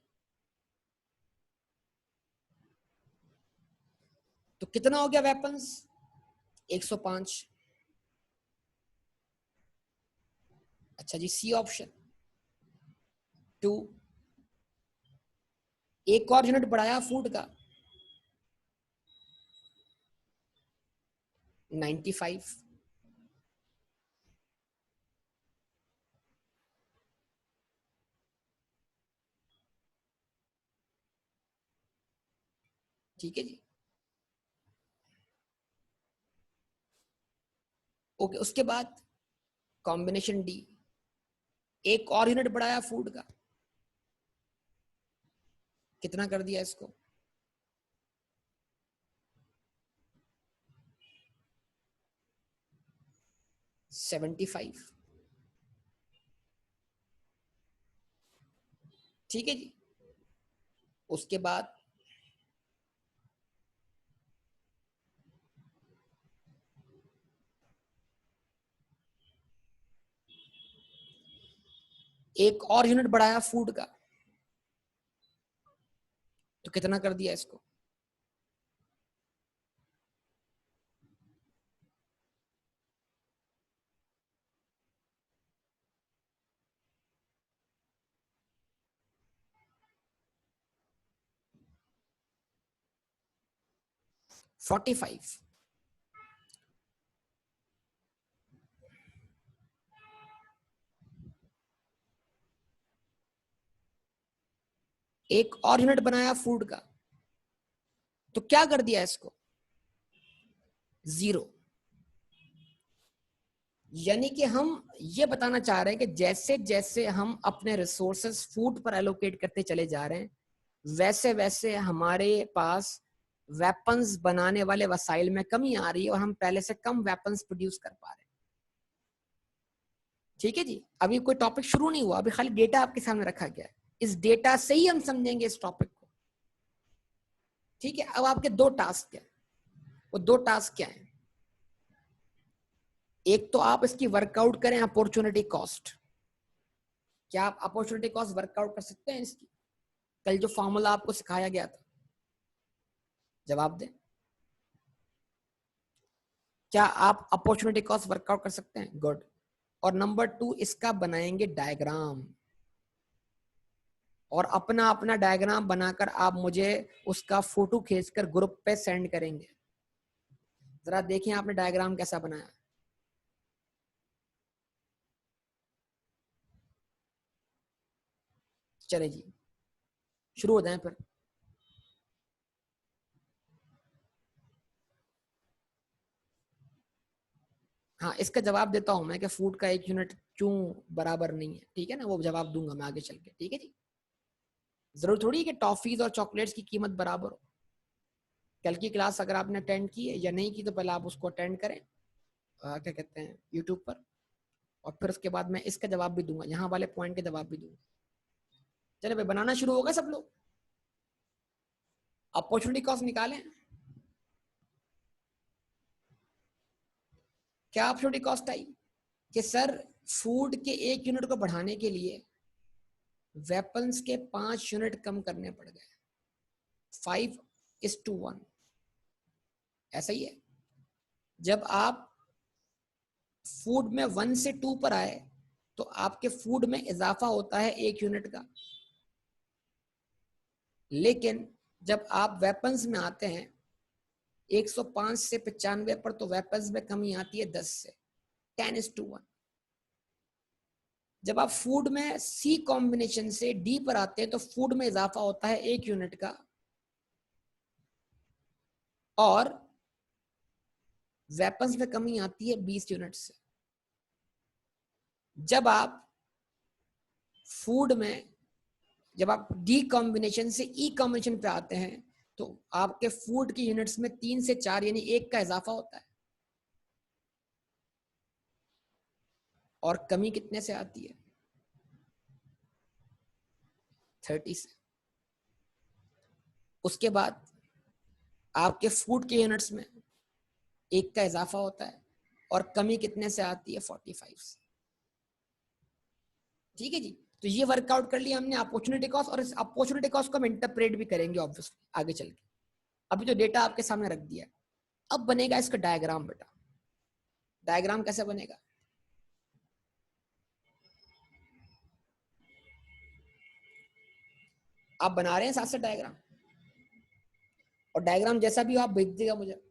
तो कितना हो गया वेपन्स? 105। अच्छा जी, सी ऑप्शन 2। एक और यूनिट बढ़ाया फूड का, 95। ठीक है जी। ओके, उसके बाद कॉम्बिनेशन डी, एक और यूनिट बढ़ाया फूड का, कितना कर दिया इसको? 75। ठीक है जी। उसके बाद एक और यूनिट बढ़ाया फूड का, तो कितना कर दिया इसको? 45। एक और यूनिट बनाया फूड का, तो क्या कर दिया इसको? 0। यानी कि हम ये बताना चाह रहे हैं कि जैसे जैसे हम अपने रिसोर्सेस फूड पर एलोकेट करते चले जा रहे हैं, वैसे वैसे हमारे पास वेपन्स बनाने वाले वसाइल में कमी आ रही है और हम पहले से कम वेपन्स प्रोड्यूस कर पा रहे हैं। ठीक है जी। अभी कोई टॉपिक शुरू नहीं हुआ, अभी खाली डेटा आपके सामने रखा गया है। इस डेटा से ही हम समझेंगे इस टॉपिक को। ठीक है। अब आपके दो टास्क हैं। वो दो टास्क क्या है? एक तो आप इसकी वर्कआउट करें अपॉर्चुनिटी कॉस्ट। क्या आप अपॉर्चुनिटी कॉस्ट वर्कआउट कर सकते हैं इसकी? कल जो फॉर्मूला आपको सिखाया गया था, जवाब दें। क्या आप अपॉर्चुनिटी कॉस्ट वर्कआउट कर सकते हैं? गुड। और नंबर 2, इसका बनाएंगे डायग्राम, और अपना अपना डायग्राम बनाकर आप मुझे उसका फोटो खींचकर ग्रुप पे सेंड करेंगे। जरा देखें आपने डायग्राम कैसा बनाया। चले जी, शुरू हो जाए फिर। हाँ, इसका जवाब देता हूं मैं कि फूड का एक यूनिट क्यों बराबर नहीं है। ठीक है ना, वो जवाब दूंगा मैं आगे चल के। ठीक है जी। जरूर थोड़ी है कि टॉफीज और चॉकलेट्स की कीमत बराबर हो। कल की क्लास अगर आपने अटेंड की है या नहीं की, तो पहले आप उसको अटेंड करें, क्या कहते हैं, यूट्यूब पर। और फिर उसके बाद मैं इसका जवाब भी दूंगा, यहाँ वाले पॉइंट के जवाब भी दूंगा। चले भाई बनाना शुरू होगा सब लोग, अपॉर्चुनिटी कॉस्ट निकालें। क्या अपॉर्चुनिटी कॉस्ट आई कि सर फूड के 1 यूनिट को बढ़ाने के लिए वेपन्स के 5 यूनिट कम करने पड़ गए, 5:1। ऐसा ही है, जब आप फूड में 1 से 2 पर आए तो आपके फूड में इजाफा होता है 1 यूनिट का, लेकिन जब आप वेपन्स में आते हैं 105 से 95 पर, तो वेपन्स में कमी आती है 10 से, 10:1। जब आप फूड में सी कॉम्बिनेशन से डी पर आते हैं तो फूड में इजाफा होता है 1 यूनिट का, और वेपन्स में कमी आती है 20 यूनिट से। जब आप फूड में, जब आप डी कॉम्बिनेशन से ई कॉम्बिनेशन पे आते हैं तो आपके फूड की यूनिट्स में 3 से 4 यानी 1 का इजाफा होता है, और कमी कितने से आती है? 30 से। उसके बाद आपके फूड के यूनिट्स में 1 का इजाफा होता है, और कमी कितने से आती है? 45 से। ठीक है जी, तो ये वर्कआउट कर लिया हमने अपॉर्चुनिटी कॉस्ट, और इस अपॉर्चुनिटी कॉस्ट को हम इंटरप्रेट भी करेंगे ऑब्वियसली आगे चल के। अभी तो डेटा आपके सामने रख दिया है, अब बनेगा इसका डायग्राम। बेटा डायग्राम कैसे बनेगा? आप बना रहे हैं साथ से डायग्राम, और डायग्राम जैसा भी हो आप भेज देगा मुझे।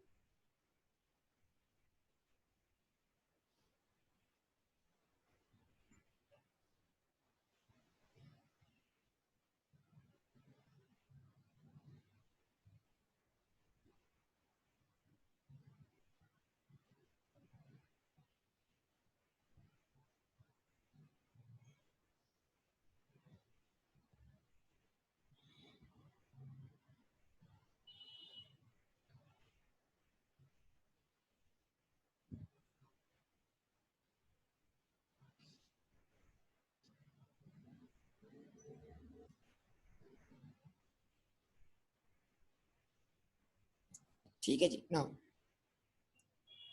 ठीक है जी। Now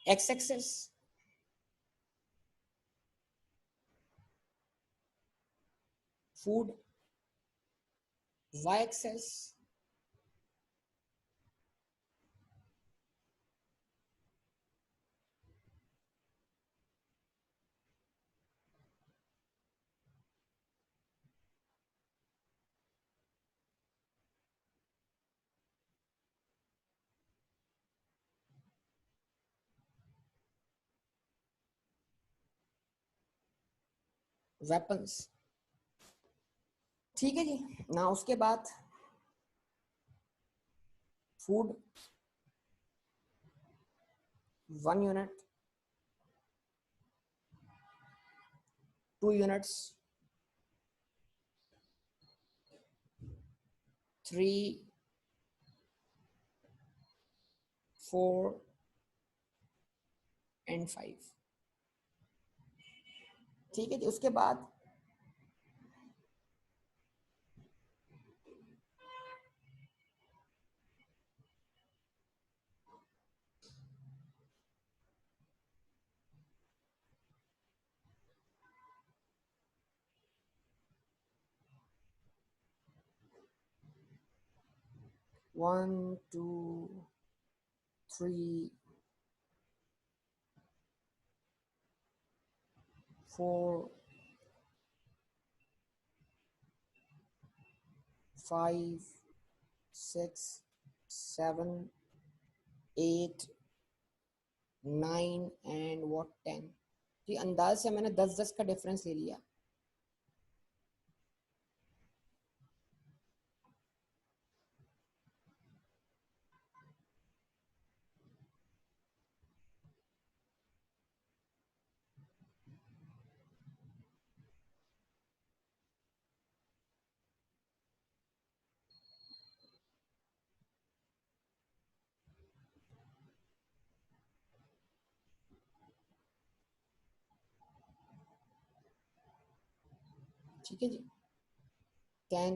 X axis food, Y axis weapons. ठीक है जी। ना उसके बाद फूड 1 यूनिट, 2 यूनिट्स, 3, 4 एंड 5। ठीक है जी। उसके बाद 1, 2, 3, 4, 5, 6, 7, 8, 9 एंड व्हाट 10। जी अंदाज से मैंने 10-10 का डिफरेंस ले लिया। ठीक है जी। 10,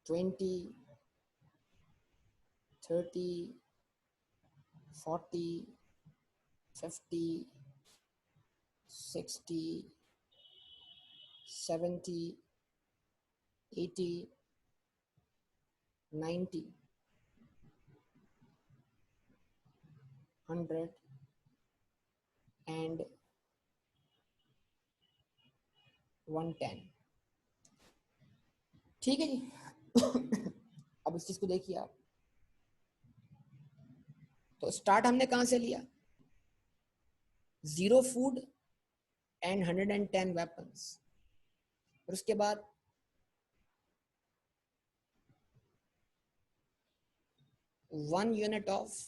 20, 30, 40, 50, 60, 70, 80, 90, 100 and 110. ठीक है जी. अब इस चीज को देखिए आप. तो स्टार्ट हमने कहां से लिया? 0 फूड एंड 110 वेपन्स. और उसके बाद 1 unit of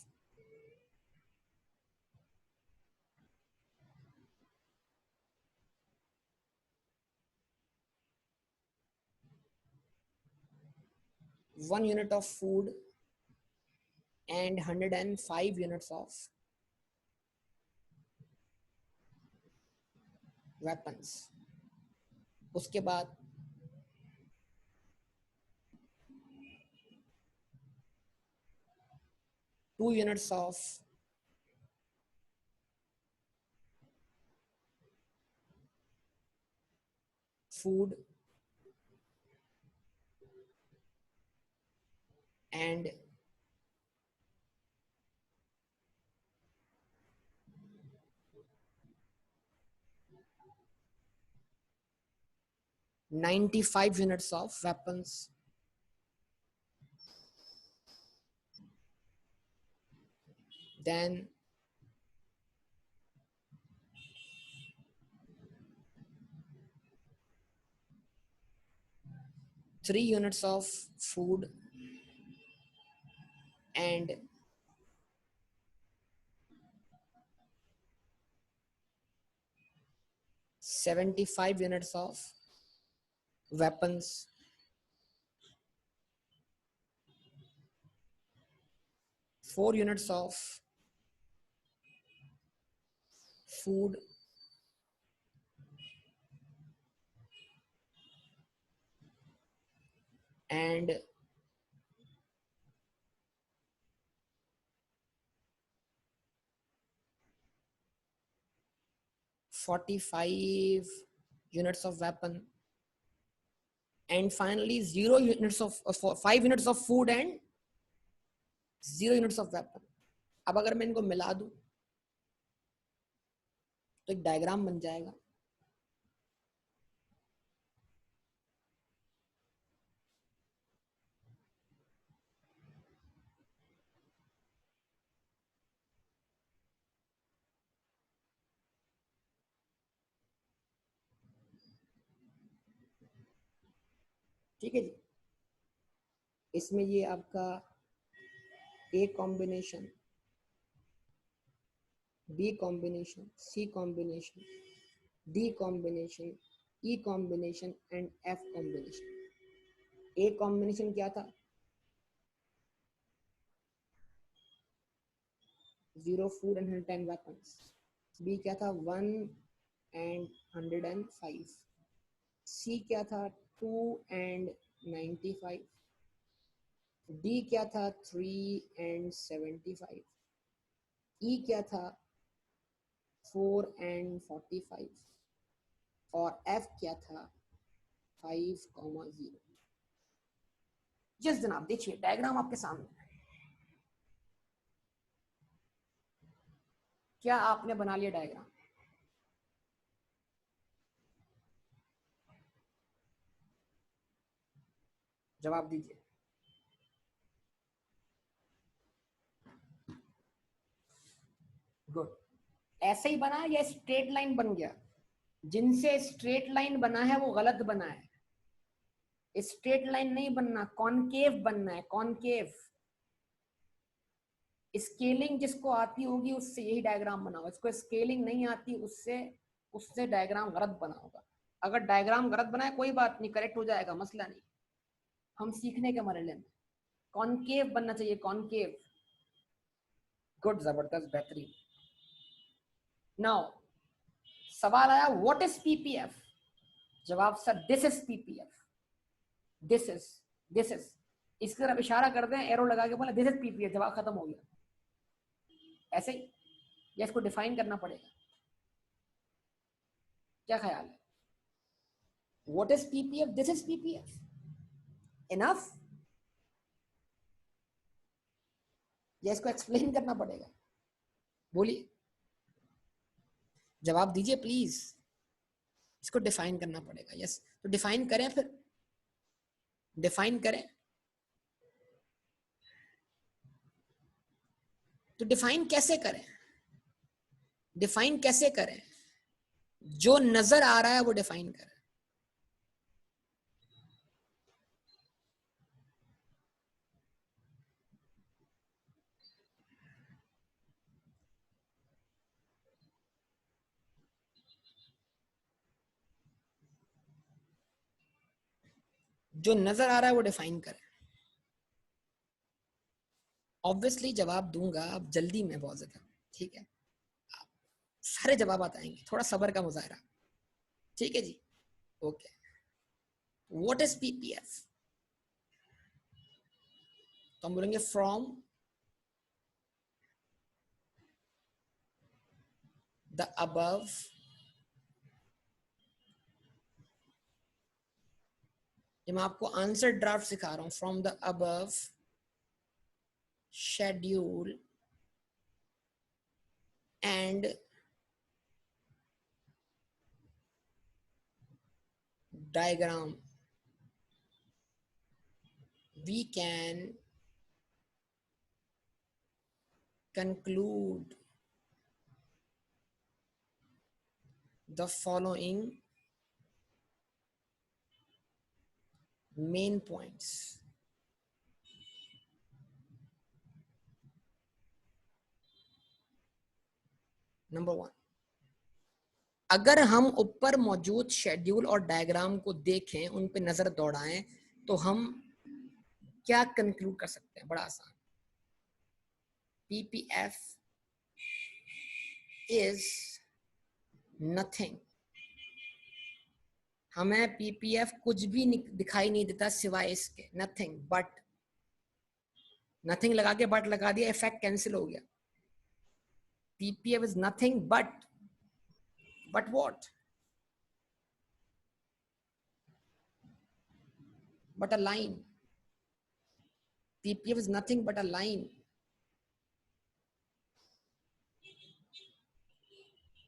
food and 105 units of weapons. उसके बाद 2 units of food and 95 units of weapons. Then 3 units of food and 75 units of weapons. 4 units of food and 45 units of weapon, and finally 0 units of 5 units of food and 0 units of weapon. अब अगर मैं इनको मिला दूं तो एक diagram बन जाएगा. ठीक है जी. इसमें ये आपका A combination, B combination, C combination, D combination, E combination and F combination. A combination क्या था? 0 food and 110 weapons. B क्या था? 1 and 105. C क्या था? 2 and 95. D क्या था? 3 and 75. E क्या था? 4 and 45. और F क्या था? 5,0. यस जनाब, देखिए डायग्राम आपके सामने. क्या आपने बना लिया डायग्राम? जवाब दीजिए. गुड. ऐसे ही बना या स्ट्रेट लाइन बन गया? जिनसे स्ट्रेट लाइन बना है वो गलत बना है. स्ट्रेट लाइन नहीं बनना, कॉनकेव बनना है. कॉनकेव. स्केलिंग जिसको आती होगी उससे यही डायग्राम बना होगा. इसको स्केलिंग नहीं आती, उससे उससे डायग्राम गलत बना होगा. अगर डायग्राम गलत बना है कोई बात नहीं, करेक्ट हो जाएगा, मसला नहीं. हम सीखने के मरहले में. कॉनकेव बनना चाहिए, कॉनकेव. गुड, जबरदस्त, बेहतरीन. नाउ सवाल आया व्हाट इज पीपीएफ. जवाब sir this is PPF, this is इसकी तरफ इशारा कर दें, एरो लगा के बोला दिस इज पीपीएफ, जवाब खत्म हो गया। ऐसे ही या इसको डिफाइन करना पड़ेगा? क्या ख्याल है? What is PPF? This is PPF, enough? या इसको एक्सप्लेन करना पड़ेगा? बोलिए, जवाब दीजिए प्लीज। इसको डिफाइन करना पड़ेगा। यस, तो डिफाइन करें, फिर डिफाइन करें। तो डिफाइन कैसे करें? डिफाइन कैसे करें? जो नजर आ रहा है वो डिफाइन करें। जो नजर आ रहा है वो डिफाइन करें। ऑब्वियसली जवाब दूंगा, अब जल्दी में बहुत ज्यादा, ठीक है? सारे जवाब आएंगे, थोड़ा सब्र का मुजाहरा, ठीक है जी? Okay, what is PPF? तो हम बोलेंगे फ्रॉम द अबव ये मैं आपको आंसर ड्राफ्ट सिखा रहा हूं। From the above schedule and diagram we can conclude the following main points. Number 1, अगर हम ऊपर मौजूद शेड्यूल और डायग्राम को देखें, उन पे नजर दौड़ाएं, तो हम क्या कंक्लूड कर सकते हैं? बड़ा आसान, पीपीएफ इज नथिंग। हमें पीपीएफ कुछ भी दिखाई नहीं देता सिवाय इसके, नथिंग बट। नथिंग लगा के बट लगा दिया, इफेक्ट कैंसिल हो गया। PPF is nothing but what? But a line. PPF is nothing but a line.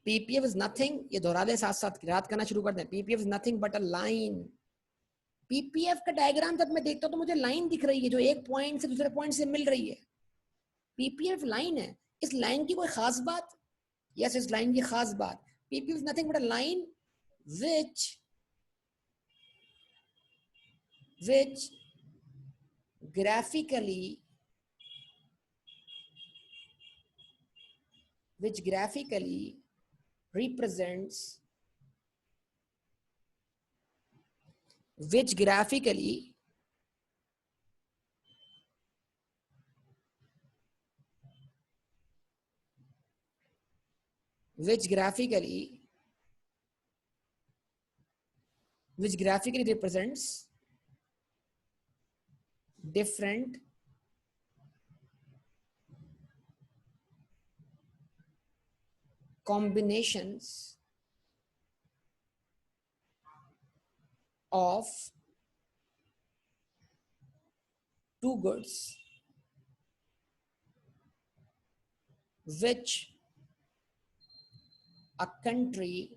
PPF is nothing, ये दोहरा दे साथ साथ, याद करना शुरू कर दें। PPF is nothing but a line. PPF का डायग्राम जब मैं देखता हूं तो मुझे लाइन दिख रही है जो एक पॉइंट से दूसरे पॉइंट से मिल रही है। PPF लाइन है। इस लाइन की कोई खास बात? यस, इस लाइन की खास बात। PPF is nothing but a line which graphically represents which graphically represents different combinations of two goods which a country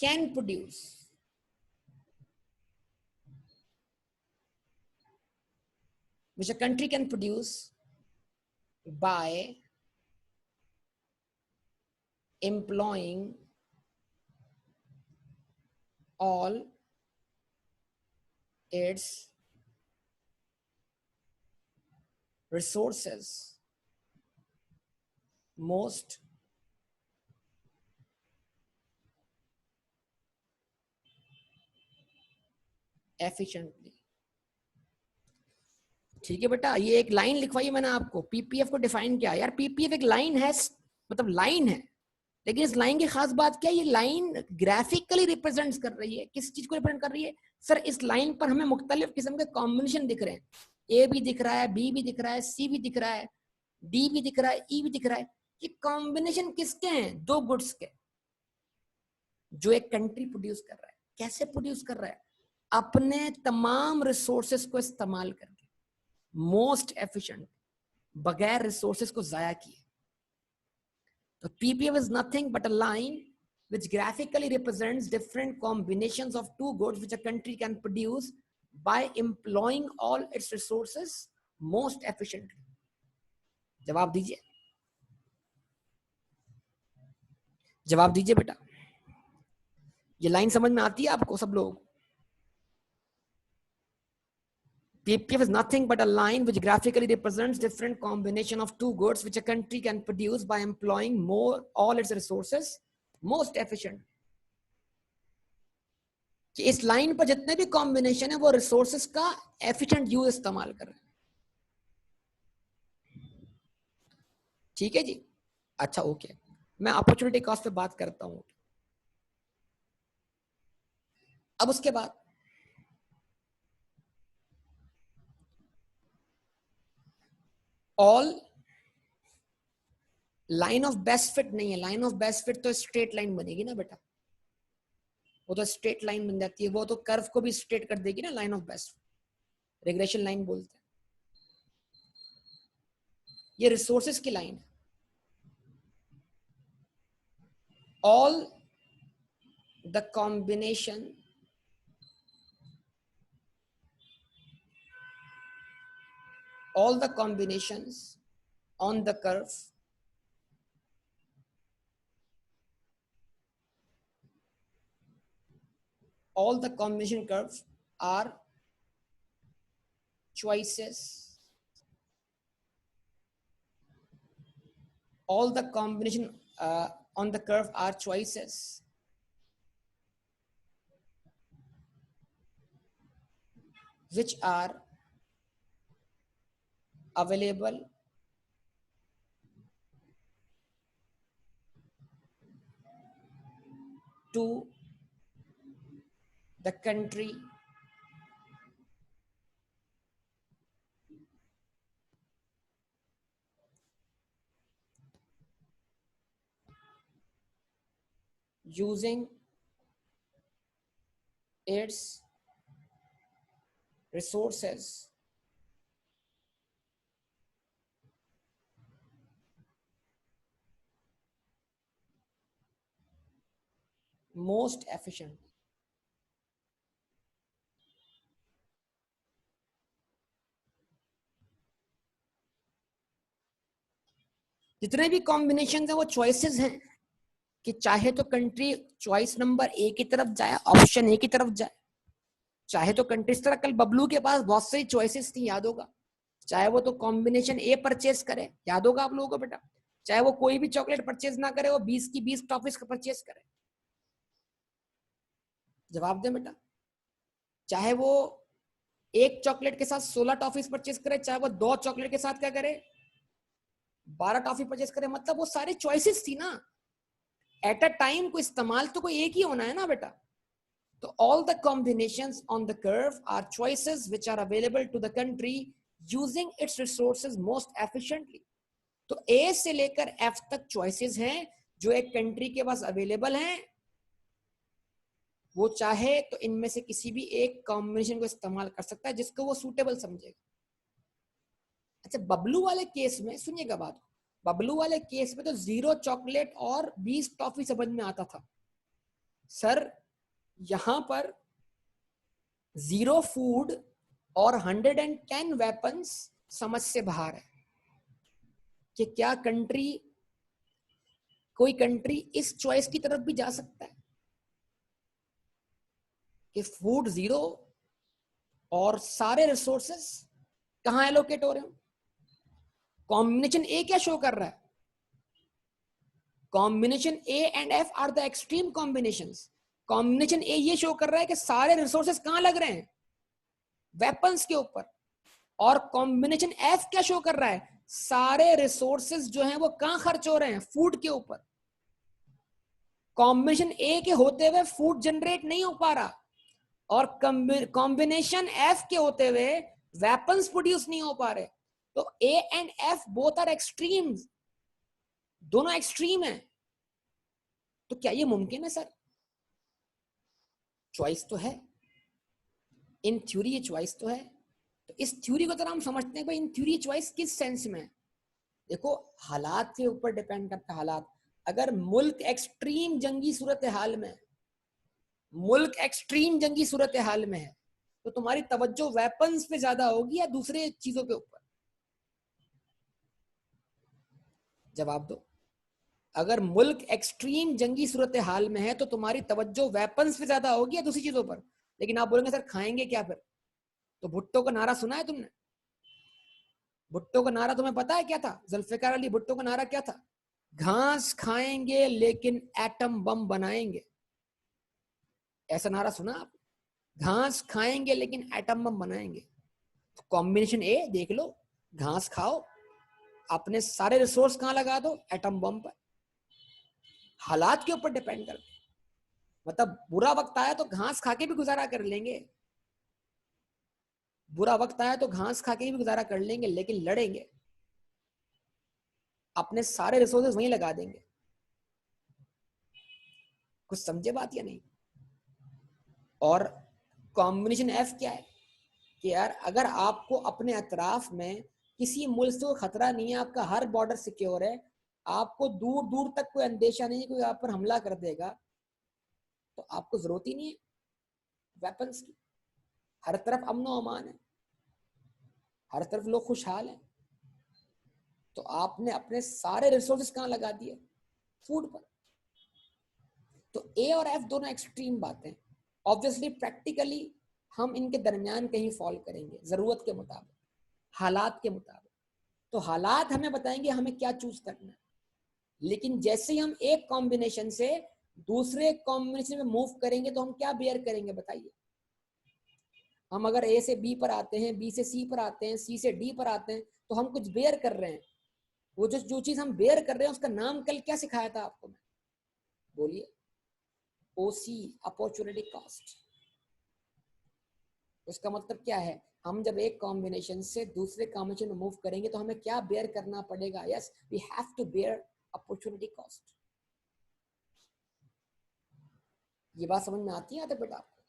can produce. Which a country can produce by employing all its resources most efficiently. ठीक है बेटा, ये एक line लिखवाई मैंने आपको। PPF को define किया यार। पीपीएफ एक लाइन है, मतलब लाइन है, लेकिन इस लाइन की खास बात क्या है, ये लाइन ग्राफिकली रिप्रेजेंट कर रही है, किस चीज को रिप्रेजेंट कर रही है सर? इस लाइन पर हमें मुख्तलिफ किस्म के कॉम्बिनेशन दिख रहे हैं, ए भी दिख रहा है, बी भी दिख रहा है, सी भी दिख रहा है, डी भी दिख रहा है, ई भी दिख रहा है। ये कॉम्बिनेशन किसके हैं? दो गुड्स के, जो एक कंट्री प्रोड्यूस कर रहा है। कैसे प्रोड्यूस कर रहा है? अपने तमाम रिसोर्सेस को इस्तेमाल करके, मोस्ट एफिशिएंट, बगैर रिसोर्सेस को जाया किए। तो PPF is nothing but a line which graphically represents different combinations of two goods which a country can produce by employing all its resources most efficiently. जवाब दीजिए, जवाब दीजिए बेटा। ये लाइन समझ में आती है आपको सब लोग? PPF is nothing but a line which graphically represents different combination of two goods which a country can produce by employing all its resources most efficient. कि इस लाइन पर जितने भी कॉम्बिनेशन है वो रिसोर्सेस का एफिशिएंट यूज इस्तेमाल कर रहे हैं। ठीक है जी, अच्छा ओके, मैं अपॉर्चुनिटी कॉस्ट पे बात करता हूं। अब उसके बाद all line of best fit नहीं है। लाइन ऑफ बेस्ट फिट तो स्ट्रेट लाइन बनेगी ना बेटा, वो तो स्ट्रेट लाइन बन जाती है, वो तो कर्व को भी स्ट्रेट कर देगी ना line of best, regression line बोलते हैं। ये रिसोर्सेस की लाइन है। All the combination all the combinations on the curve all the combination curves are choices. All the combination on the curve are choices which are available to the country using its resources most efficient. जितने भी combination है वो choices हैं, कि चाहे तो country choice number A की तरफ जाए, ऑप्शन ए की तरफ जाए, चाहे तो कंट्री, इस तरह कल बबलू के पास बहुत सारी चॉइसेस थी, याद होगा। चाहे वो तो कॉम्बिनेशन ए परचेज करे, याद होगा आप लोगों को बेटा, चाहे वो कोई भी चॉकलेट परचेज ना करे, वो 20 की 20 टॉफीज का परचेज करे। जवाब दे बेटा। चाहे वो एक चॉकलेट के साथ 16 टॉफीज परचेज करे, चाहे वो 2 चॉकलेट के साथ क्या करे, 12 टॉफी परचेज करे, मतलब वो सारी चॉइसेस थी ना। एट अ टाइम को इस्तेमाल तो कोई एक ही होना है ना बेटा। तो all the combinations on the curve are choices which are available to the country using its resources most efficiently. तो A से लेकर F तक choices हैं जो एक कंट्री के पास अवेलेबल हैं, वो चाहे तो इनमें से किसी भी एक कॉम्बिनेशन को इस्तेमाल कर सकता है जिसको वो सूटेबल समझेगा। अच्छा, बबलू वाले केस में सुनिएगा बात, बबलू वाले केस में तो 0 चॉकलेट और 20 टॉफी समझ में आता था सर। यहां पर 0 फूड और 110 वेपन्स समझ से बाहर है कि क्या कंट्री, कोई कंट्री इस चॉइस की तरफ भी जा सकता है कि फूड 0 और सारे रिसोर्सेस कहां एलोकेट हो रहे हो। कॉम्बिनेशन ए क्या शो कर रहा है? Combination A and F are the extreme combinations. Combination A ये शो कर रहा है कि सारे रिसोर्सेस कहां लग रहे हैं, वेपन्स के ऊपर। और कॉम्बिनेशन एफ क्या शो कर रहा है, सारे रिसोर्सेस जो हैं वो कहां खर्च हो रहे हैं, फूड के ऊपर। कॉम्बिनेशन ए के होते हुए फूड जनरेट नहीं हो पा रहा, और कॉम्बिनेशन एफ के होते हुए वेपन्स प्रोड्यूस नहीं हो पा रहे। तो A and F both are extremes, दोनों एक्सट्रीम है। तो क्या ये मुमकिन है सर? चॉइस तो है, इन थ्योरी ये चॉइस तो है। तो इस थ्योरी को तरह हम समझते हैं भाई इन थ्योरी चॉइस किस सेंस में है। देखो हालात के ऊपर डिपेंड करता है। हालात, अगर मुल्क एक्सट्रीम जंगी सूरत हाल में, मुल्क एक्सट्रीम जंगी सूरत हाल में है, तो तुम्हारी तवज्जो वेपन्स पे ज्यादा होगी या दूसरे चीजों के ऊपर? जवाब दो। अगर मुल्क एक्सट्रीम जंगी सूरत हाल में है तो तुम्हारी तवज्जो वेपन्स पे ज्यादा होगी या दूसरी चीजों पर? लेकिन आप बोलेंगे सर खाएंगे क्या फिर? तो भुट्टो का नारा सुना है तुमने? भुट्टो का नारा तुम्हें पता है क्या था? जुल्फिकार अली भुट्टो का नारा क्या था? घास खाएंगे लेकिन एटम बम बनाएंगे। ऐसा नारा सुना आप? घास खाएंगे लेकिन एटम बम बनाएंगे। तो कॉम्बिनेशन ए देख लो, घास खाओ, अपने सारे रिसोर्स कहां लगा दो? एटम बम पर। हालात के ऊपर डिपेंड करते, मतलब बुरा वक्त आया तो घास खा के भी गुजारा कर लेंगे, बुरा वक्त आया तो घास खा के भी गुजारा कर लेंगे, लेकिन लड़ेंगे, अपने सारे रिसोर्सेज वहीं लगा देंगे। कुछ समझे बात या नहीं? और कॉम्बिनेशन एफ क्या है कि यार अगर आपको अपने अतराफ में किसी मुल्क से खतरा नहीं है, आपका हर बॉर्डर सिक्योर है, आपको दूर दूर तक कोई अंदेशा नहीं है कोई आप पर हमला कर देगा, तो आपको जरूरत ही नहीं है वेपन्स की। हर तरफ अमन व अमान है, हर तरफ लोग खुशहाल हैं, तो आपने अपने सारे रिसोर्सेज कहां लगा दिए? फूड पर। तो ए और एफ दोनों एक्सट्रीम बातें, ऑब्वियसली प्रैक्टिकली हम इनके दरमियान कहीं फॉल करेंगे जरूरत के मुताबिक, हालात के मुताबिक। तो हालात हमें बताएंगे हमें क्या चूज करना है, लेकिन जैसे ही हम एक कॉम्बिनेशन से दूसरे कॉम्बिनेशन में मूव करेंगे तो हम क्या बेयर करेंगे बताइए? हम अगर ए से बी पर आते हैं, बी से सी पर आते हैं, सी से डी पर आते हैं, तो हम कुछ बेयर कर रहे हैं। वो जो चीज हम बेयर कर रहे हैं उसका नाम कल क्या सिखाया था आपको मैं? बोलिए। ओसी, अपॉर्चुनिटी कॉस्ट। उसका मतलब क्या है? हम जब एक कॉम्बिनेशन से दूसरे कॉम्बिनेशन में मूव करेंगे तो हमें क्या बेयर करना पड़ेगा? Yes, we have to bear opportunity cost. ये बात समझ में आती है बेटा आपको?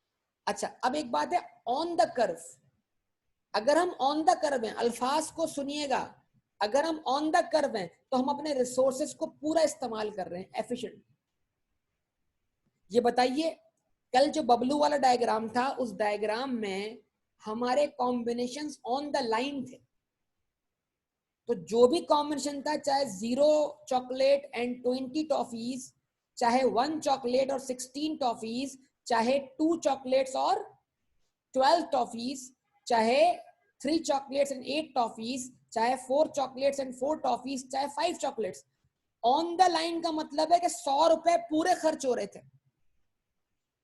अच्छा, अब एक बात है ऑन द कर्व। अगर हम ऑन द कर्व हैं, अल्फाज को सुनिएगा, अगर हम ऑन द कर्व हैं तो हम अपने रिसोर्सेज को पूरा इस्तेमाल कर रहे हैं एफिशिएंट। ये बताइए कल जो बबलू वाला डायग्राम था, उस डायग्राम में हमारे कॉम्बिनेशंस ऑन द लाइन थे। तो जो भी कॉम्बिनेशन था, चाहे 0 चॉकलेट एंड 20 टॉफीज, चाहे 1 चॉकलेट और 16 टॉफीज, चाहे 2 चॉकलेट्स और 12 टॉफीज, चाहे 3 चॉकलेट्स एंड 8 टॉफीज, चाहे 4 चॉकलेट्स एंड 4 टॉफीज, चाहे 5 चॉकलेट्स, ऑन द लाइन का मतलब है कि 100 रुपए पूरे खर्च हो रहे थे,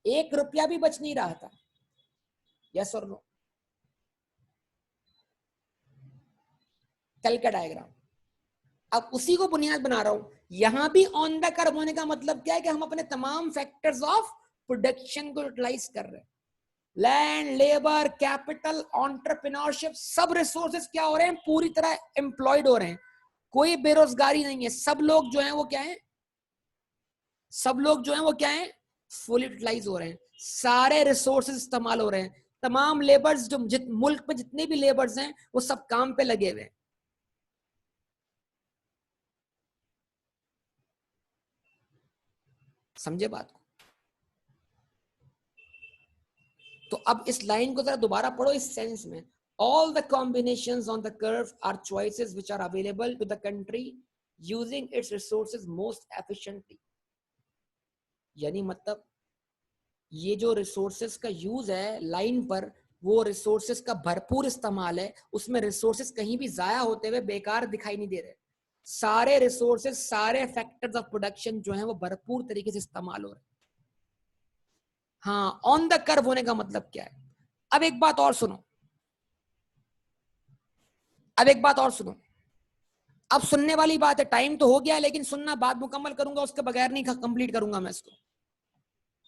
1 रुपया भी बच नहीं रहा था। यस और नो? कल का डायग्राम, अब उसी को बुनियाद बना रहा हूं। यहां भी ऑन द कर्व होने का मतलब क्या है कि हम अपने तमाम फैक्टर्स ऑफ प्रोडक्शन को यूटिलाइज कर रहे हैं। लैंड, लेबर, कैपिटल, एंटरप्रेन्योरशिप, सब रिसोर्सेज क्या हो रहे हैं? पूरी तरह एम्प्लॉयड हो रहे हैं। कोई बेरोजगारी नहीं है। सब लोग जो हैं वो क्या है? सब लोग जो हैं वो क्या है? फुल यूटिलाइज हो रहे हैं। सारे रिसोर्सेज इस्तेमाल हो रहे हैं। तमाम लेबर्स जो मुल्क में जितने भी लेबर्स हैं वो सब काम पे लगे हुए हैं। समझे बात को? तो अब इस लाइन को जरा दोबारा पढ़ो इस सेंस में। All the combinations on the curve are choices which are available to the country using its resources most efficiently. यानी मतलब ये जो रिसोर्सेस का यूज है लाइन पर, वो रिसोर्सेस का भरपूर इस्तेमाल है। उसमें रिसोर्सेस कहीं भी जाया होते हुए बेकार दिखाई नहीं दे रहे। सारे रिसोर्सेस, सारे फैक्टर्स ऑफ प्रोडक्शन जो है वो भरपूर तरीके से इस्तेमाल हो रहे हैं। हाँ, ऑन द कर्व होने का मतलब क्या है? अब एक बात और सुनो, अब एक बात और सुनो। अब सुनने वाली बात है, टाइम तो हो गया लेकिन सुनना बात मुकम्मल करूंगा, उसके बगैर नहीं कंप्लीट करूंगा मैं इसको।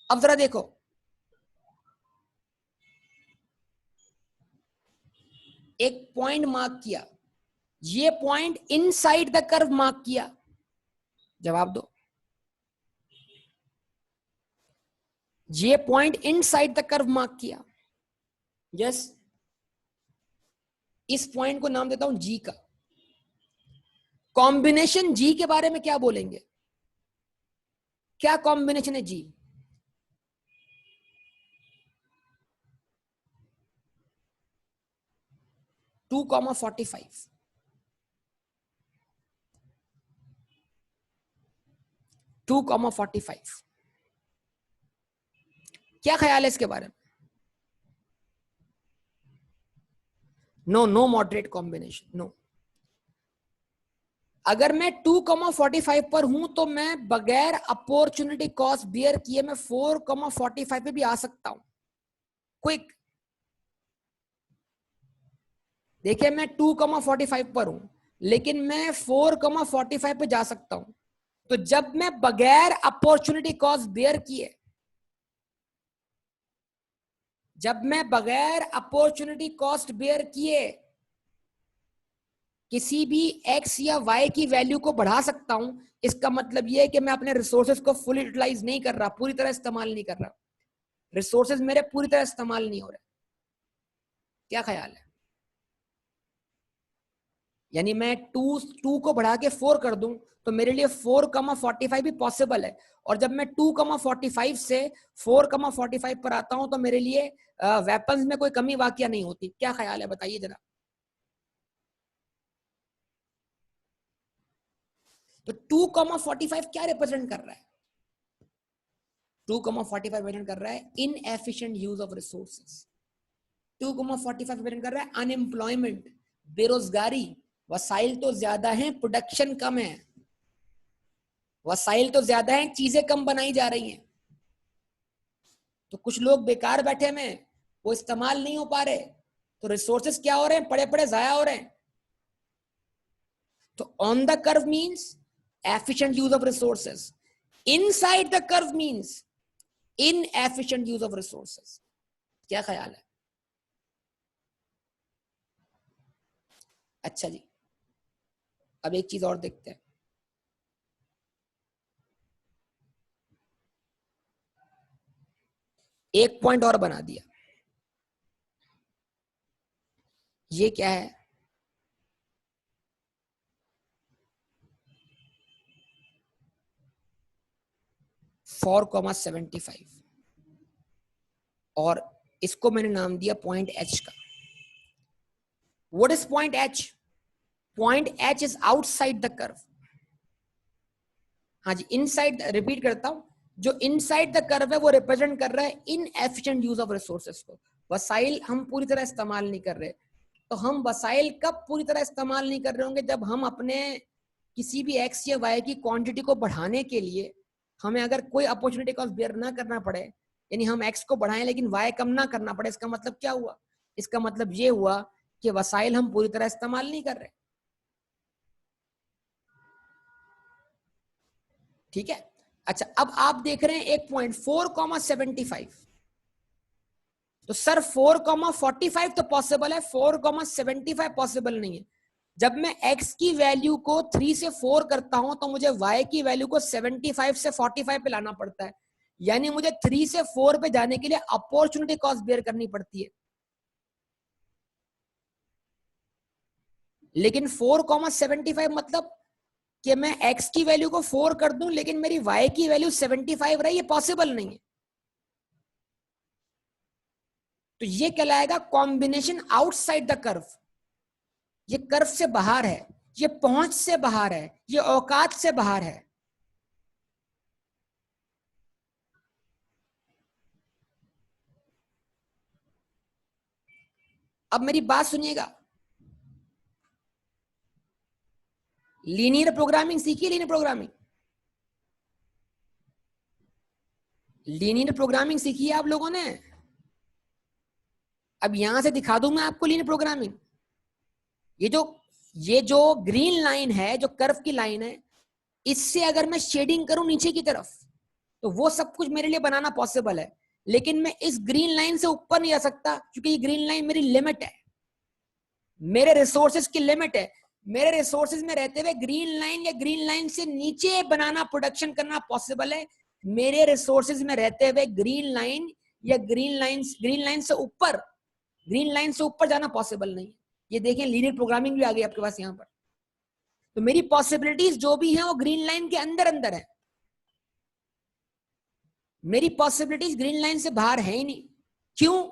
अब जरा देखो, एक पॉइंट मार्क किया, ये point inside the curve mark किया, जवाब दो। ये point inside the curve mark किया, यस। इस पॉइंट को नाम देता हूं जी का। कॉम्बिनेशन जी के बारे में क्या बोलेंगे? क्या कॉम्बिनेशन है जी? 2,45, 2,45, क्या ख्याल है इसके बारे में? No, no moderate combination, no. अगर मैं 2,45 पर हूं तो मैं बगैर अपॉर्चुनिटी कॉस्ट बियर किए मैं 4,45 पे भी आ सकता हूं। क्विक देखिए, मैं 2,45 पर हूं लेकिन मैं 4,45 पे जा सकता हूं। तो जब मैं बगैर अपॉर्चुनिटी कॉस्ट बियर किए, जब मैं बगैर अपॉर्चुनिटी कॉस्ट बियर किए किसी भी एक्स या वाई की वैल्यू को बढ़ा सकता हूं, इसका मतलब यह है कि मैं अपने रिसोर्सेज को फुल यूटिलाइज नहीं कर रहा, पूरी तरह इस्तेमाल नहीं कर रहा, रिसोर्सेज मेरे पूरी तरह इस्तेमाल नहीं हो रहे। क्या ख्याल है? यानी मैं टू को बढ़ा के 4 कर दूं तो मेरे लिए 4,45 भी पॉसिबल है। और जब मैं 2,45 से 4,45 पर आता हूं तो मेरे लिए वेपन्स में कोई कमी वाकया नहीं होती। क्या ख्याल है, बताइए जरा। तो 2,45 क्या रिप्रेजेंट कर रहा है? 2,45 रिप्रेजेंट कर रहा है inefficient use of resources. 2,45 represent कर रहा है अनएम्प्लॉयमेंट, बेरोजगारी। वसाइल तो ज्यादा हैं, प्रोडक्शन कम है। वसाइल तो ज्यादा हैं, चीजें कम बनाई जा रही हैं। तो कुछ लोग बेकार बैठे में, वो इस्तेमाल नहीं हो पा रहे, तो रिसोर्सेज क्या हो रहे हैं? पड़े पड़े जाया हो रहे हैं। तो on the curve means efficient use of resources, inside the curve means inefficient use of resources. क्या ख्याल है? अच्छा जी, अब एक चीज और देखते हैं। एक पॉइंट और बना दिया, ये क्या है? 4,75 और इसको मैंने नाम दिया पॉइंट एच का। What is point H? Point H is outside the curve. हाँ जी, इनसाइड, रिपीट करता हूं, जो इनसाइड द कर्व है वो रिप्रेजेंट कर रहा है इनएफिशिएंट यूज ऑफ रिसोर्सेज को। वसाइल हम पूरी तरह इस्तेमाल नहीं कर रहे। तो हम वसाइल कब पूरी तरह इस्तेमाल नहीं कर रहे होंगे? जब हम अपने किसी भी एक्स या वाई की क्वांटिटी को बढ़ाने के लिए हमें अगर कोई अपॉर्चुनिटी कॉस्ट बेयर ना करना पड़े, यानी हम एक्स को बढ़ाएं लेकिन वाई कम ना करना पड़े। इसका मतलब क्या हुआ? इसका मतलब ये हुआ कि वसाइल हम पूरी तरह इस्तेमाल नहीं कर रहे। ठीक है। अच्छा, अब आप देख रहे हैं एक पॉइंट 4,75। तो सर 4,45 तो पॉसिबल है, 4,75 पॉसिबल नहीं है। जब मैं x की वैल्यू को 3 से 4 करता हूं तो मुझे y की वैल्यू को 75 से 45 पे लाना पड़ता है। यानी मुझे 3 से 4 पे जाने के लिए अपॉर्चुनिटी कॉस्ट बेयर करनी पड़ती है। लेकिन 4,75 मतलब कि मैं x की वैल्यू को 4 कर दूं लेकिन मेरी y की वैल्यू 75 रही, ये पॉसिबल नहीं है। तो ये कहलाएगा कॉम्बिनेशन आउटसाइड द कर्व। ये कर्व से बाहर है, ये पहुंच से बाहर है, ये औकात से बाहर है। अब मेरी बात सुनिएगा, लीनियर प्रोग्रामिंग सीखिए। लीनियर प्रोग्रामिंग, लीनियर प्रोग्रामिंग सीखी है आप लोगों ने? अब यहां से दिखा दूं मैं आपको लीनियर प्रोग्रामिंग। ये जो ये जो ग्रीन लाइन है, जो कर्व की लाइन है, इससे अगर मैं शेडिंग करूं नीचे की तरफ तो वो सब कुछ मेरे लिए बनाना पॉसिबल है, लेकिन मैं इस ग्रीन लाइन से ऊपर नहीं आ सकता क्योंकि ये ग्रीन लाइन मेरी लिमिट है, मेरे रिसोर्सेज की लिमिट है। मेरे रिसोर्सेज में रहते हुए ग्रीन लाइन या ग्रीन लाइन से नीचे बनाना, प्रोडक्शन करना पॉसिबल है। मेरे रिसोर्सेज में रहते हुए ग्रीन लाइन या ग्रीन लाइन से ऊपर, ग्रीन लाइन से ऊपर जाना पॉसिबल नहीं है। ये देखें, लीनियर प्रोग्रामिंग भी आ गई आपके पास यहाँ पर। तो मेरी पॉसिबिलिटीज जो भी हैं वो ग्रीन लाइन के अंदर अंदर है, मेरी पॉसिबिलिटीज ग्रीन लाइन से बाहर है ही नहीं। क्यों?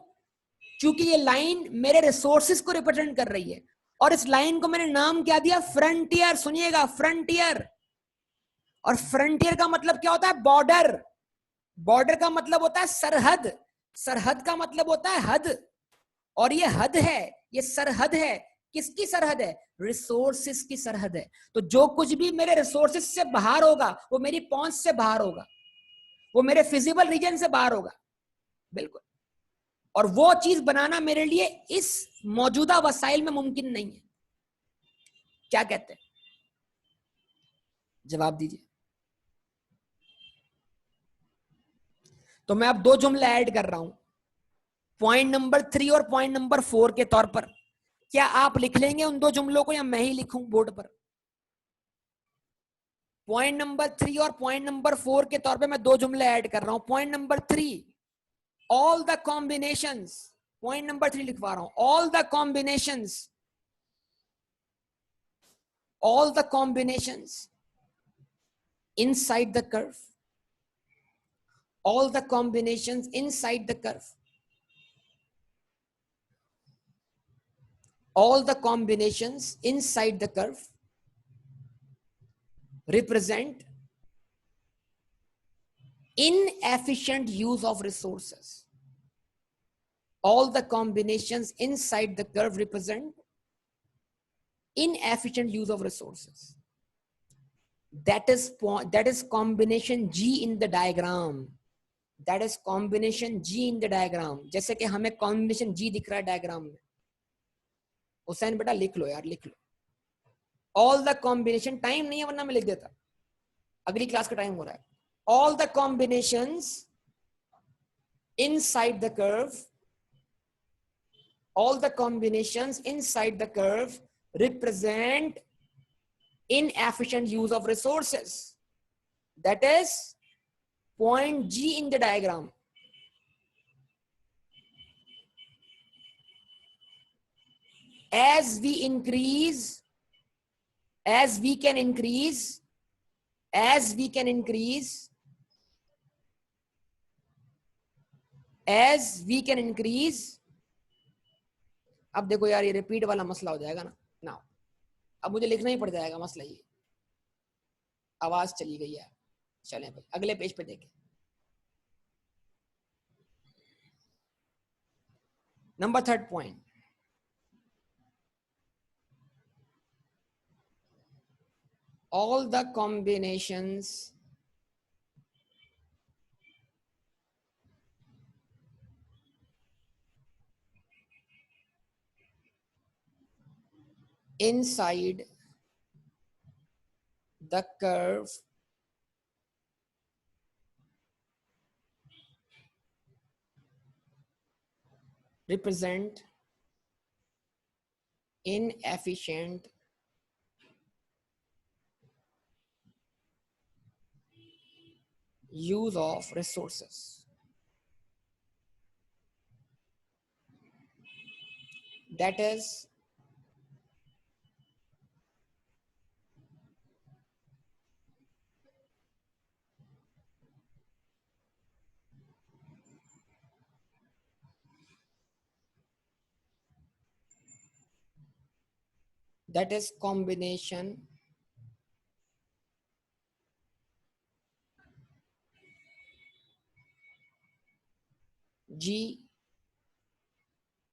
क्योंकि ये लाइन मेरे रिसोर्सेज को रिप्रेजेंट कर रही है, और इस लाइन को मैंने नाम क्या दिया? फ्रंटियर। सुनिएगा, फ्रंटियर। और फ्रंटियर का मतलब क्या होता है? बॉर्डर। बॉर्डर का मतलब होता है सरहद, सरहद का मतलब होता है हद, और ये हद है, ये सरहद है। किसकी सरहद है? रिसोर्सेस की सरहद है। तो जो कुछ भी मेरे रिसोर्सेस से बाहर होगा वो मेरी पहुंच से बाहर होगा, वो मेरे फिजिबल रीजन से बाहर होगा, बिल्कुल। और वो चीज बनाना मेरे लिए इस मौजूदा वसाइल में मुमकिन नहीं है। क्या कहते हैं? जवाब दीजिए। तो मैं अब दो जुमले ऐड कर रहा हूं, पॉइंट नंबर 3 और पॉइंट नंबर 4 के तौर पर। क्या आप लिख लेंगे उन दो जुमलों को या मैं ही लिखूं बोर्ड पर? पॉइंट नंबर 3 और पॉइंट नंबर 4 के तौर पे मैं दो जुमले ऐड कर रहा हूं। Point number 3, all the combinations. Point number 3 लिखवा रहा हूं, all the combinations inside the curve, all the combinations inside the curve, all the combinations inside the curve represent inefficient use of resources. All the combinations inside the curve represent inefficient use of resources. That is combination G in the diagram. That is combination G in the diagram. जैसे कि हमें combination G दिख रहा है diagram में। हुसैन बेटा लिख लो यार, लिख लो। All the combination, टाइम नहीं है वरना मैं लिख देता, अगली क्लास का टाइम हो रहा है। All the combinations inside the curve, all the combinations inside the curve represent inefficient use of resources. That is point G in the diagram. As we increase, as we can increase, as we can increase, as we can increase। अब देखो यार, ये repeat वाला मसला हो जाएगा ना। अब मुझे लिखना ही पड़ जाएगा मसला ये। आवाज चली गई है। चलें भाई अगले पेज पे देखें। Number 3rd point, all the combinations inside the curve represent inefficient use of resources. That is combination G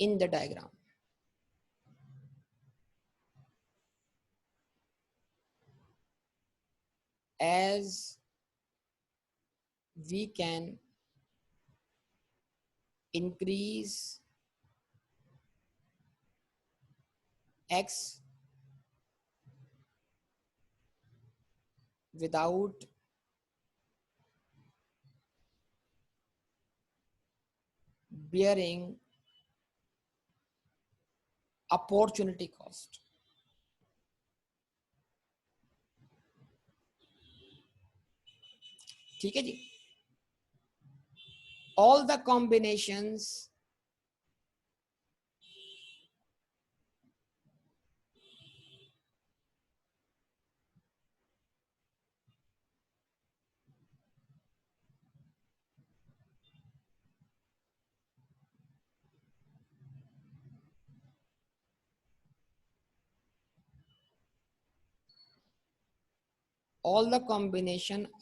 in the diagram. As we can increase X without bearing opportunity cost. ठीक है जी. All the combinations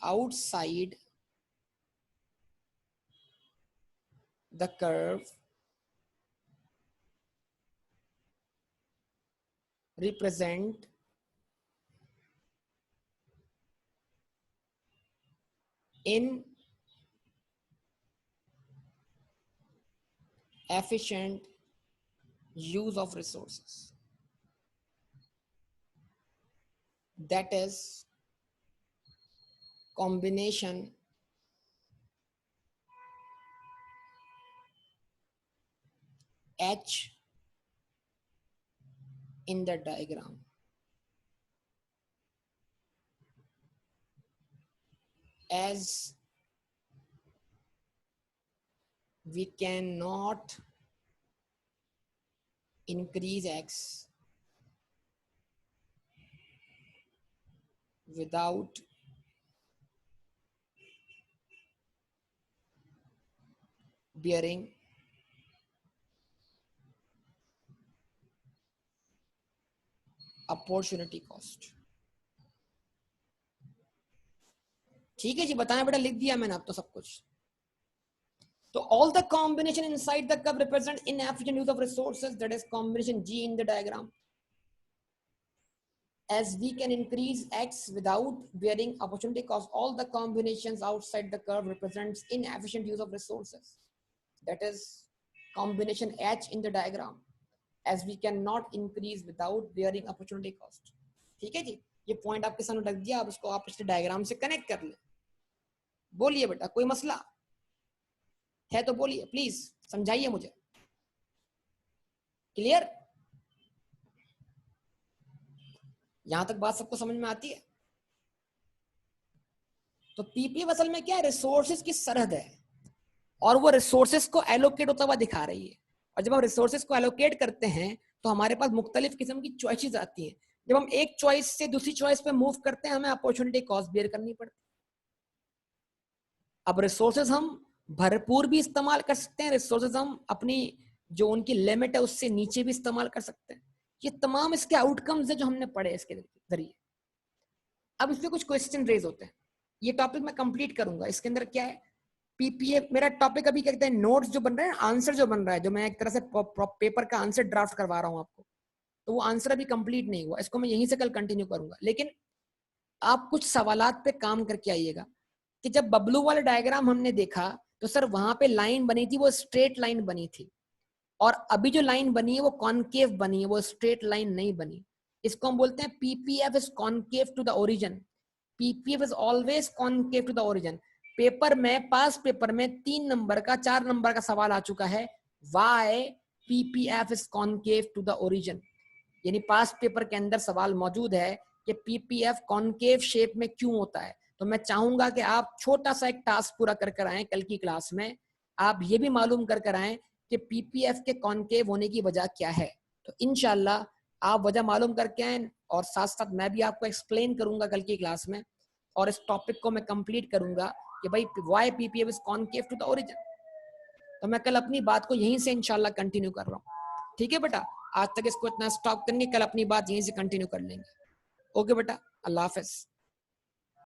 outside the curve represent inefficient use of resources. That is combination H in the diagram. As we cannot increase X without bearing opportunity cost. ठीक है जी, बताएं बेटा, लिख दिया मैंने अब तो सब कुछ. तो all the combination inside the curve represent inefficient use of resources, that is combination G in the diagram. As we can increase X without bearing opportunity cost, all the combinations outside the curve represents inefficient use of resources. That is combination H in the diagram. As we cannot increase without bearing opportunity cost. ठीक है जी, ये point आपके सामने रख दिया, आप इसको आप इस डायग्राम से कनेक्ट कर ले. बोलिए बेटा, कोई मसला है तो बोलिए, प्लीज समझाइए मुझे. क्लियर? यहां तक बात सबको समझ में आती है? तो पीपीएफ असल में क्या है, रिसोर्सेज की सरहद है और वो रिसोर्सेज को एलोकेट होता हुआ दिखा रही है. और जब हम रिसोर्सेज को एलोकेट करते हैं तो हमारे पास मुख्तलिफ किस्म की चॉइसेस आती हैं. जब हम एक चॉइस से दूसरी चॉइस पे मूव करते हैं, हमें अपॉर्चुनिटी कॉस्ट बेयर करनी पड़ती है. अब रिसोर्सेज हम भरपूर भी इस्तेमाल कर सकते हैं, रिसोर्सेज हम अपनी जो उनकी लिमिट है उससे नीचे भी इस्तेमाल कर सकते हैं. ये तमाम इसके आउटकम्स है जो हमने पढ़े इसके जरिए. अब इसमें कुछ क्वेश्चन रेज होते हैं. ये टॉपिक मैं कंप्लीट करूंगा. इसके अंदर क्या है, पीपीएफ मेरा टॉपिक अभी क्या कहते हैं, नोट्स जो बन रहे हैं, आंसर जो बन रहा है, जो मैं एक तरह से पेपर का आंसर ड्राफ्ट करवा रहा हूं आपको, तो वो आंसर अभी कंप्लीट नहीं हुआ. इसको मैं यहीं से कल कंटिन्यू करूंगा. लेकिन आप कुछ सवालात पे काम करके आइएगा कि जब बबलू वाला डायग्राम हमने देखा तो सर वहां पे लाइन बनी थी, वो स्ट्रेट लाइन बनी थी, और अभी जो लाइन बनी है वो कॉनकेव बनी है, वो स्ट्रेट लाइन नहीं बनी. इसको हम बोलते हैं PPF is concave to the origin. PPF is always concave to the origin. Paper में, पास पेपर में 3 नंबर का 4 नंबर का सवाल आ चुका है, why PPF is concave to the origin. यानी पास पेपर के अंदर सवाल मौजूद है कि पीपीएफ कॉनकेव शेप में क्यों होता है. तो मैं चाहूंगा कि आप छोटा सा एक टास्क पूरा कर कर आए कल की क्लास में. आप ये भी मालूम कर कर आए कि पीपीएफ के कॉनकेव होने की वजह क्या है. तो इंशाल्लाह आप वजह मालूम करके आए, और साथ साथ मैं भी आपको एक्सप्लेन करूंगा कल की क्लास में, और इस टॉपिक को मैं कंप्लीट करूंगा कि भाई why PPF is concave to the origin. तो मैं कल अपनी बात को यहीं से इंशाल्लाह कंटिन्यू कर रहा हूँ. ठीक है बेटा, आज तक इसको इतना स्टॉप करेंगे, कल अपनी बात यहीं से कंटिन्यू कर लेंगे. ओके बेटा, अल्लाह हाफिज.